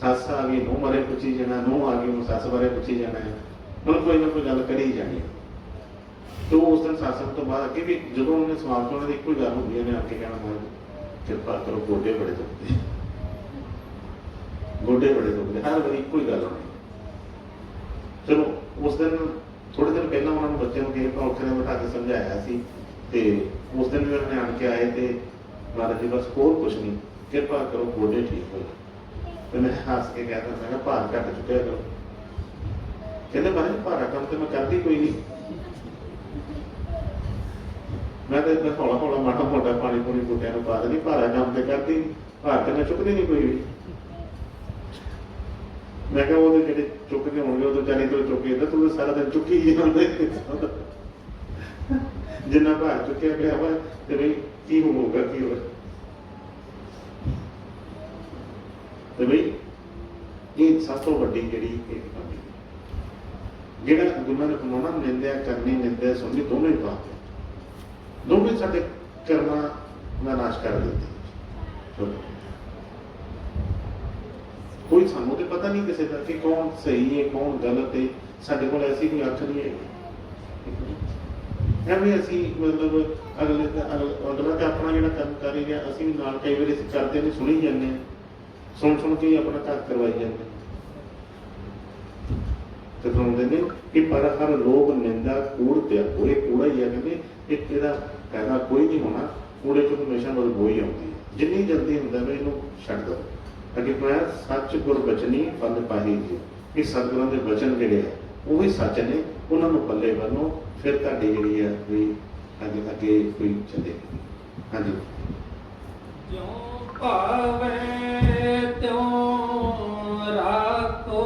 ਸੱਸ ਆ ਗਈ ਨੂੰਹ ਬਾਰੇ ਪੁੱਛੀ ਜਾਣਾ, ਨੂੰਹ ਆ ਗਈ ਉਹਨੂੰ ਸੱਸ ਬਾਰੇ ਪੁੱਛੀ ਜਾਣਾ ਹੈ, ਮਤਲਬ ਕੋਈ ਨਾ ਕੋਈ ਗੱਲ ਕਰੀ ਜਾਣੀ। ਤੇ ਉਸ ਦਿਨ ਸਾਸਨ ਤੋਂ ਬਾਅਦ ਅੱਗੇ ਵੀ ਜਦੋਂ ਉਹਨੇ ਸਵਾਲ ਤੋਂ ਉਹਨਾਂ ਦੀ ਇੱਕੋ ਹੀ ਗੱਲ ਹੁੰਦੀ, ਉਹਨੇ ਆ ਕੇ ਕਹਿਣਾ ਮਹਾਰਾਜ ਕਿਰਪਾ ਕਰੋ, ਗੋਡੇ ਬੜੇ ਦੁਖਦੇ, ਗੋਡੇ ਬੜੇ ਦੁਖਦੇ, ਹਰ ਵਾਰੀ ਇੱਕੋ ਹੀ ਗੱਲ ਹੋਣੀ। ਚਲੋ ਉਸ ਦਿਨ ਥੋੜੇ ਦਿਨ ਪਹਿਲਾਂ ਉਹਨਾਂ ਨੂੰ ਬੱਚਿਆਂ ਨੂੰ ਕਿਹਾ ਔਖੇ ਨਾਲ ਬਿਠਾ ਕੇ ਸਮਝਾਇਆ ਸੀ, ਤੇ ਉਸ ਦਿਨ ਵੀ ਉਹਨੇ ਆਣ ਕੇ ਆਏ ਤੇ ਮਹਾਰਾਜ ਜੀ ਬਸ ਹੋਰ ਕੁਛ ਨਹੀਂ, ਕਿਰਪਾ ਕਰੋ ਗੋਡੇ ਠੀਕ ਹੋ ਜਾਣ। ਤੇ ਮੈਂ ਹੱਸ ਕੇ ਕਹਿ ਦਿੰਦਾ ਭਾਰ ਘੱਟ ਚੁੱਕਿਆ ਕਰੋ। ਕਹਿੰਦੇ ਮਹਾਰਾਜ ਭਾਰਾ ਕੰਮ ਤੇ ਮੈਂ ਕਰਦੀ ਕੋਈ ਨਹੀਂ, ਮੈਂ ਤਾਂ ਹੌਲਾ ਹੌਲਾ ਮਾੜਾ ਮੋਟਾ ਪਾਣੀ ਪੂਣੀ ਬੂਟਿਆਂ ਨੂੰ ਪਾ ਦਿੰਦੀ, ਭਾਰਾ ਕੰਮ ਤੇ ਕਰਦੀ ਨਹੀਂ, ਭਾਰ ਤੇ ਮੈਂ ਚੁੱਕਦੀ ਨਹੀਂ ਕੋਈ ਵੀ। ਮੈਂ ਕਿਹਾ ਉਹਦੇ ਜਿਹੜੇ ਚੁੱਕਦੇ ਹੋਣਗੇ ਉਹ ਵਿਚਾਰੀ ਤੋਂ ਚੁੱਕੇ ਤਾਂ ਤੂੰ ਸਾਰਾ ਦਿਨ ਚੁੱਕੀ ਜਾਂਦੇ, ਜਿੰਨਾ ਭਾਰ ਚੁੱਕਿਆ ਪਿਆ ਵਾ ਤੇ ਬਈ ਕੀ ਹੋਊਗਾ, ਕੀ ਹੋਵੇ। ਤੇ ਬਈ ਇਹ ਸਭ ਤੋਂ ਵੱਡੀ ਜਿਹੜੀ ਕਮੀ ਜਿਹੜਾ ਗੁਰੂਆਂ ਨੇ ਫਰਮਾਉਣਾ, ਨਿੰਦਿਆ ਕਰਨੀ, ਨਿੰਦਿਆ ਸੁਣਨੀ, ਦੋਨੋਂ ਹੀ ਪਾਪ, ਦੋਵੇਂ ਸਾਡੇ ਕਰਮਾਂ ਦਾ ਨਾਸ਼ ਕਰ ਦਿੰਦੇ। ਕੋਈ ਸਾਨੂੰ ਤੇ ਪਤਾ ਨਹੀਂ ਕਿਸੇ ਦਾ ਕਿ ਕੌਣ ਸਹੀ ਹੈ ਕੌਣ ਗਲਤ ਹੈ, ਸਾਡੇ ਕੋਲ ਐਸੀ ਕੋਈ ਅੱਖ ਨਹੀਂ ਹੈ। ਐਵੇਂ ਅਸੀਂ ਮਤਲਬ ਅਗਲਾ ਤੇ ਆਪਣਾ ਜਿਹੜਾ ਕੰਮ ਕਰ ਰਿਹਾ, ਅਸੀਂ ਵੀ ਨਾਲ ਕਈ ਵਾਰੀ ਅਸੀਂ ਕਰਦੇ ਨਹੀਂ, ਸੁਣੀ ਜਾਂਦੇ ਹਾਂ, ਸੁਣ ਕੇ ਆਪਣਾ ਘਰ ਕਰਵਾਈ ਜਾਂਦੇ ਤੇ ਸੁਣਦੇ ਨੇ ਕਿ ਪਰ ਹਰ ਲੋਕ ਨਿੰਦਾ ਕੂੜ ਤੇ ਉਹ ਕੂੜਾ ਹੀ ਆ, ਕਹਿੰਦੇ ਇਹਦਾ ਫਾਇਦਾ ਕੋਈ ਨਹੀਂ ਹੋਣਾ, ਕੂੜੇ ਚੋਂ ਹਮੇਸ਼ਾ ਬਦਬੂ ਹੀ ਆਉਂਦੀ ਹੈ, ਜਿੰਨੀ ਜਲਦੀ ਹੁੰਦਾ ਵੀ ਇਹਨੂੰ ਛੱਡ ਦਿਓ। ਅੱਗੇ ਮੈਂ ਸੱਚ ਗੁਰ ਬਚਨੀ ਫਲ ਪਾਹੀ ਜੀ, ਇਹ ਸਤਿਗੁਰਾਂ ਦੇ ਬਚਨ ਜਿਹੜੇ ਆ ਉਹ ਵੀ ਸੱਚ ਨੇ, ਉਹਨਾਂ ਨੂੰ ਪੱਲੇ ਬੰਨੋ, ਫਿਰ ਤੁਹਾਡੀ ਜਿਹੜੀ ਆ ਵੀ ਅੱਗੇ ਕੋਈ ਚੱਲੇਗੀ। ਹਾਂਜੀ, ਜਿਉ ਭਾਵੇ ਤਿਉ ਰਾਖੋ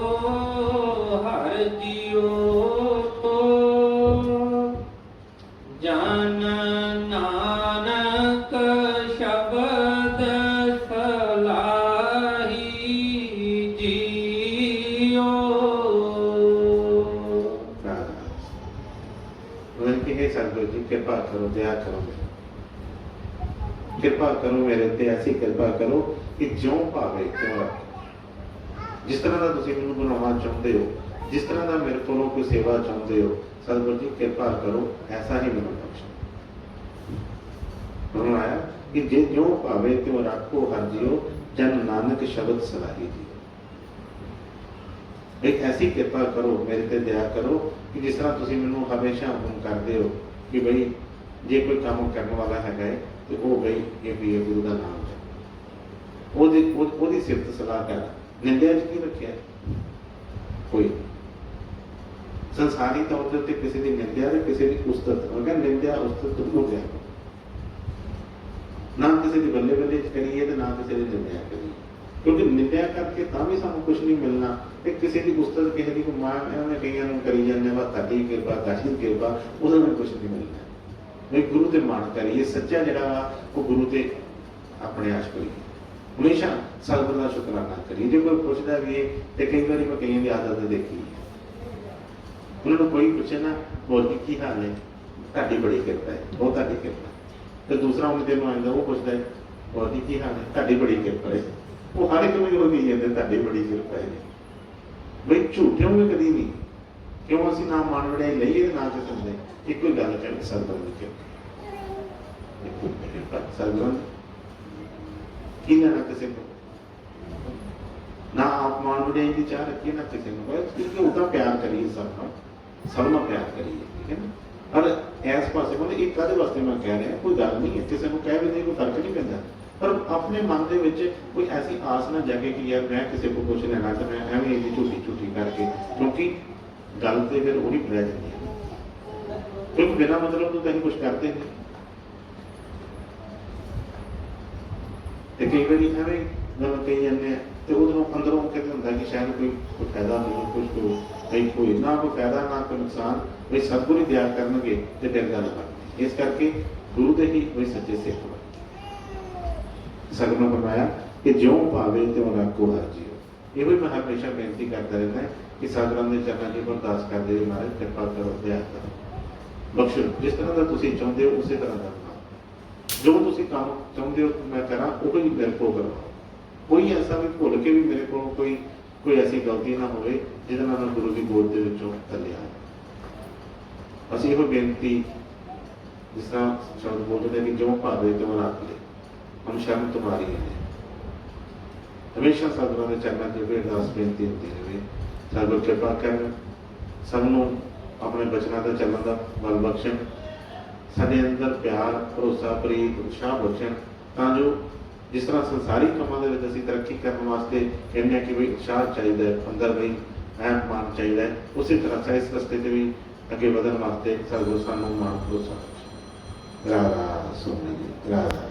ਹਰ ਜੀਓ, ਜਨ ਨਾਨਕ ਸ਼ਬਦ ਸਲਾਹੀ ਜੀਓ। ਕਿ ਸਤਿਗੁਰੂ ਜੀ ਕਿਰਪਾ ਕਰੋ, ਦਇਆ ਕਰੋ, ਕਿਰਪਾ ਕਰੋ ਮੇਰੇ ਉੱਤੇ, ਐਸੀ ਕਿਰਪਾ ਕਰੋ ਕਿ ਜਿਉਂ ਭਾਵੇ ਤਿਉਂ ਰੱਖੋ। ਜਿਸ ਤਰ੍ਹਾਂ ਦਾ ਤੁਸੀਂ ਮੈਨੂੰ ਬਣਾਉਣਾ ਚਾਹੁੰਦੇ ਹੋ, ਜਿਸ ਤਰ੍ਹਾਂ ਦਾ ਮੇਰੇ ਕੋਲੋਂ ਕੋਈ ਸੇਵਾ ਚਾਹੁੰਦੇ ਹੋ, ਸਤਿਗੁਰੂ ਜੀ ਕਿਰਪਾ ਕਰੋ ਐਸਾ ਹੀ ਮੈਨੂੰ ਬਖਸ਼ੋ। ਹੁਣ ਆਇਆ ਕਿ ਜੇ ਜਿਉਂ ਭਾਵੇ ਤਿਉਂ ਰੱਖੋ ਹਰ ਜੀਓ, ਜਨ ਨਾਨਕ ਸ਼ਬਦ ਸਲਾਹੀ ਜੀ। ਇੱਕ ਐਸੀ ਕਿਰਪਾ ਕਰੋ ਮੇਰੇ ਤੇ, ਦਇਆ ਕਰੋ ਕਿ ਜਿਸ ਤਰ੍ਹਾਂ ਤੁਸੀਂ ਮੈਨੂੰ ਹਮੇਸ਼ਾ ਹੁਕਮ ਕਰਦੇ ਹੋ ਕਿ ਬਈ ਜੇ ਕੋਈ ਕੰਮ ਕਰਨ ਵਾਲਾ ਹੈਗਾ ਹੈ ਤੇ ਉਹ ਬਈ ਇਹ ਵੀ ਗੁਰੂ ਦਾ ਨਾਮ ਹੈ, ਉਹਦੀ ਸਿਫਤ ਸਲਾਹ ਕਰ। ਨਿੰਦਿਆ 'ਚ ਕੀ ਰੱਖਿਆ? ਕੋਈ ਸੰਸਾਰੀ ਤੌਰ ਤੇ ਕਿਸੇ ਦੀ ਨਿੰਦਿਆ ਤੇ ਕਿਸੇ ਦੀ ਉਸਤਤ, ਮੈਂ ਕਿਹਾ ਨਿੰਦਿਆ ਉਸਤਤ ਦੋਨੋਂ ਗਿਆ, ਨਾ ਕਿਸੇ ਦੀ ਬੱਲੇ ਬੱਲੇ 'ਚ ਕਰੀਏ ਤੇ ਨਾ ਕਿਸੇ ਦੀ ਨਿੰਦਿਆ ਕਰੀਏ, ਕਿਉਂਕਿ ਨਿੰਦਿਆ ਕਰਕੇ ਤਾਂ ਵੀ ਸਾਨੂੰ ਕੁਛ ਨਹੀਂ ਮਿਲਣਾ, ਤੇ ਕਿਸੇ ਦੀ ਉਸਤਤ ਕਿਸੇ ਦੀ ਕੋਈ ਮਾਂ ਐਵੇਂ ਕਈਆਂ ਨੂੰ ਕਰੀ ਜਾਂਦੇ ਵਾ ਤੁਹਾਡੀ ਕਿਰਪਾ ਕਾਸ਼ੀ ਦੀ ਕਿਰਪਾ ਉਹਦਾ ਨੂੰ ਕੁਛ ਨਹੀਂ ਮਿਲਦਾ। ਵੀ ਗੁਰੂ ਤੇ ਮਾਣ ਕਰੀਏ, ਸੱਚਾ ਜਿਹੜਾ ਵਾ ਉਹ ਗੁਰੂ ਤੇ ਆਪਣੇ ਆਸ਼ ਕਰੀਏ, ਹਮੇਸ਼ਾ ਸਤਿਗੁਰੂ ਦਾ ਸ਼ੁਕਰਾਨਾ ਕਰੀਏ। ਜੇ ਕੋਈ ਪੁੱਛਦਾ ਵੀ ਹੈ ਤੇ ਕਈ ਵਾਰੀ ਮੈਂ ਕਈਆਂ ਦੀ ਆਦਤ ਦੇਖੀ, ਉਹਨਾਂ ਨੂੰ ਕੋਈ ਪੁੱਛੇ ਨਾ ਹੋਰ ਜੀ ਕੀ ਹਾਲ ਹੈ, ਤੁਹਾਡੀ ਬੜੀ ਕਿਰਪਾ ਹੈ, ਬਹੁਤ ਤੁਹਾਡੀ ਕਿਰਪਾ। ਤੇ ਦੂਸਰਾ ਉਹਨੇ ਨੂੰ ਆਉਂਦਾ ਉਹ ਪੁੱਛਦਾ ਹੈ ਹੋਰ ਜੀ ਕੀ ਹਾਲ ਹੈ, ਤੁਹਾਡੀ ਬੜੀ ਕਿਰਪਾ ਹੈ। ਉਹ ਹਰ ਇੱਕ ਨੂੰ ਉਹ ਕਹੀ ਜਾਂਦੇ ਤੁਹਾਡੀ ਬੜੀ ਕਿਰਪਾ ਹੈ। ਬਈ ਝੂਠੇ ਹੋਵੇ ਕਦੀ ਨਹੀਂ, ਕਿਉਂ ਅਸੀਂ ਨਾ ਮਾਣ ਵੜਿਆਈ ਲਈਏ ਨਾ ਕਿਸੇ ਹੁੰਦੇ। ਇੱਕੋ ਹੀ ਗੱਲ ਕਰ ਸਤਿਗੁਰੂ ਦੀ ਕਿਰਪਾ, ਸਤਿਗੁਰੂ ਕੀ ਲੈਣਾ ਕਿਸੇ ਕੋਲ, ਨਾ ਆਪ ਮਾਣ ਵੜਿਆਈ ਦੀ ਚਾਹ ਰੱਖੀਏ ਨਾ ਕਿਸੇ ਨੂੰ, ਕਿਉਂਕਿ ਉਹਦਾ ਪਿਆਰ ਕਰੀਏ ਸਭ ਨਾਲ ਪਿਆਰ ਕਰੀਏ, ਠੀਕ ਹੈ ਨਾ। ਪਰ ਇਸ ਪਾਸੇ ਮਤਲਬ ਇਹ ਕਾਹਦੇ ਵਾਸਤੇ ਮੈਂ ਕਹਿ ਰਿਹਾ, ਕੋਈ ਗੱਲ ਨਹੀਂ ਹੈ, ਕਿਸੇ ਨੂੰ ਕਹਿ ਵੀ ਨਹੀਂ ਕੋਈ ਫਰਕ ਨਹੀਂ ਪੈਂਦਾ, ਪਰ ਆਪਣੇ ਮਨ ਦੇ ਵਿੱਚ ਕੋਈ ਐਸੀ ਆਸ ਨਾ ਜਾਗੇ ਕਿ ਯਾਰ ਮੈਂ ਕਿਸੇ ਕੋਲ ਕੁਛ ਲੈਣਾ ਤੇ ਮੈਂ ਐਵੇਂ ਇਹਦੀ ਝੂਠੀ ਕਰਕੇ, ਕਿਉਂਕਿ ਗੱਲ ਤੇ ਫਿਰ ਉਹੀ ਰਹਿ ਜਾਂਦੀ ਹੈ, ਕਿਉਂਕਿ ਬਿਨਾਂ ਮਤਲਬ ਤੋਂ ਤੁਸੀਂ ਕੁਛ ਕਰਦੇ ਨਹੀਂ। ਤੇ ਕਈ ਵਾਰੀ ਐਵੇਂ ਗੱਲ ਕਹੀ ਜਾਂਦੇ ਆ ਤੇ ਉਦੋਂ ਅੰਦਰੋਂ ਕਿਤੇ ਹੁੰਦਾ ਕਿ ਸ਼ਾਇਦ ਕੋਈ ਫਾਇਦਾ ਨਹੀਂ, ਕੁਛ ਕੋਈ ਨਾ ਕੋਈ ਫਾਇਦਾ ਨਾ ਕੋਈ ਨੁਕਸਾਨ, ਵੀ ਸਤਿਗੁਰੂ ਹੀ ਦਿਆ ਕਰਨਗੇ ਤੇ ਫਿਰ ਗੱਲ ਬਣਦੀ। ਇਸ ਕਰਕੇ ਗੁਰੂ ਦੇ ਹੀ ਕੋਈ ਸੱਚੇ ਸਿੱਖ ਬਣ। ਸਤਿਗੁਰੂ ਨੇ ਫਰਮਾਇਆ ਕਿ ਜਿਉਂ ਭਾਵੇ ਤਿਉਂ ਰੱਖੋ ਹਰ ਜੀਓ। ਇਹੋ ਹੀ ਮੈਂ ਹਮੇਸ਼ਾ ਬੇਨਤੀ ਕਰਦਾ ਰਹਿੰਦਾ ਕਿ ਸਤਿਗੁਰਾਂ ਦੇ ਚਰਨਾਂ 'ਚ ਅਰਦਾਸ ਕਰਦੇ ਮਹਾਰਾਜ ਕਿਰਪਾ ਕਰੋ, ਦਇਆ ਕਰੋ, ਬਖਸ਼ੋ, ਜਿਸ ਤਰ੍ਹਾਂ ਦਾ ਤੁਸੀਂ ਚਾਹੁੰਦੇ ਹੋ ਉਸੇ ਤਰ੍ਹਾਂ ਦਾ ਬਣਾਓ। ਜੋ ਤੁਸੀਂ ਕੰਮ ਚਾਹੁੰਦੇ ਹੋ ਮੈਂ ਕਰਾਂ ਉਹ ਹੀ ਮੇਰੇ ਕੋਲ ਕਰਵਾਓ। ਕੋਈ ਐਸਾ ਵੀ ਭੁੱਲ ਕੇ ਵੀ ਮੇਰੇ ਕੋਲ ਕੋਈ ਐਸੀ ਗਲਤੀ ਨਾ ਹੋਵੇ ਜਿਹਦੇ ਨਾਲ ਮੈਂ ਗੁਰੂ ਦੀ ਗੋਦ ਦੇ ਵਿੱਚੋਂ ਥੱਲੇ ਆ। ਅਸੀਂ ਇਹੋ ਬੇਨਤੀ ਜਿਸ ਤਰ੍ਹਾਂ ਸ਼ਬਦ ਬੋਲਦੇ ਕਿ ਜੋ ਭਾਵੇ ਤਿਉਂ ਰੱਖ ਲੈ, ਹਮ ਸ਼ਰਨ ਤੁਮਾਰੀ ਹੈ। ਹਮੇਸ਼ਾ ਸਤਿਗੁਰਾਂ ਦੇ ਚਰਨਾਂ 'ਚ ਅਰਦਾਸ ਬੇਨਤੀ ਹੁੰਦੀ ਰਹੇ, ਸਤਿਗੁਰ ਕਿਰਪਾ ਕਰਨ, ਸਭ ਨੂੰ ਆਪਣੇ ਬਚਨਾਂ ਦਾ ਚੱਲਣ ਦਾ ਬਲ ਬਖਸ਼ਣ, ਸਾਡੇ ਅੰਦਰ ਪਿਆਰ ਭਰੋਸਾ ਪ੍ਰੀਤ ਉਤਸ਼ਾਹ ਬਖਸ਼ਣ, ਤਾਂ ਜੋ ਜਿਸ ਤਰ੍ਹਾਂ ਸੰਸਾਰਿਕ ਕੰਮਾਂ ਦੇ ਵਿੱਚ ਅਸੀਂ ਤਰੱਕੀ ਕਰਨ ਵਾਸਤੇ ਕਹਿੰਦੇ ਹਾਂ ਕਿ ਵੀ ਉਤਸ਼ਾਹ ਚਾਹੀਦਾ ਹੈ, ਅੰਦਰ ਵੀ ਐਮ ਮਾਨ ਚਾਹੀਦਾ ਹੈ, ਉਸੇ ਤਰ੍ਹਾਂ ਇਸ ਰਸਤੇ 'ਤੇ ਵੀ ਅੱਗੇ ਵਧਣ ਵਾਸਤੇ ਸਤਿਗੁਰੂ ਸਾਨੂੰ ਮਾਨ ਭਰੋਸਾ ਬਖਸ਼ੇ। ਰਾਧਾ ਸੋਨੀ ਰਾਧਾ।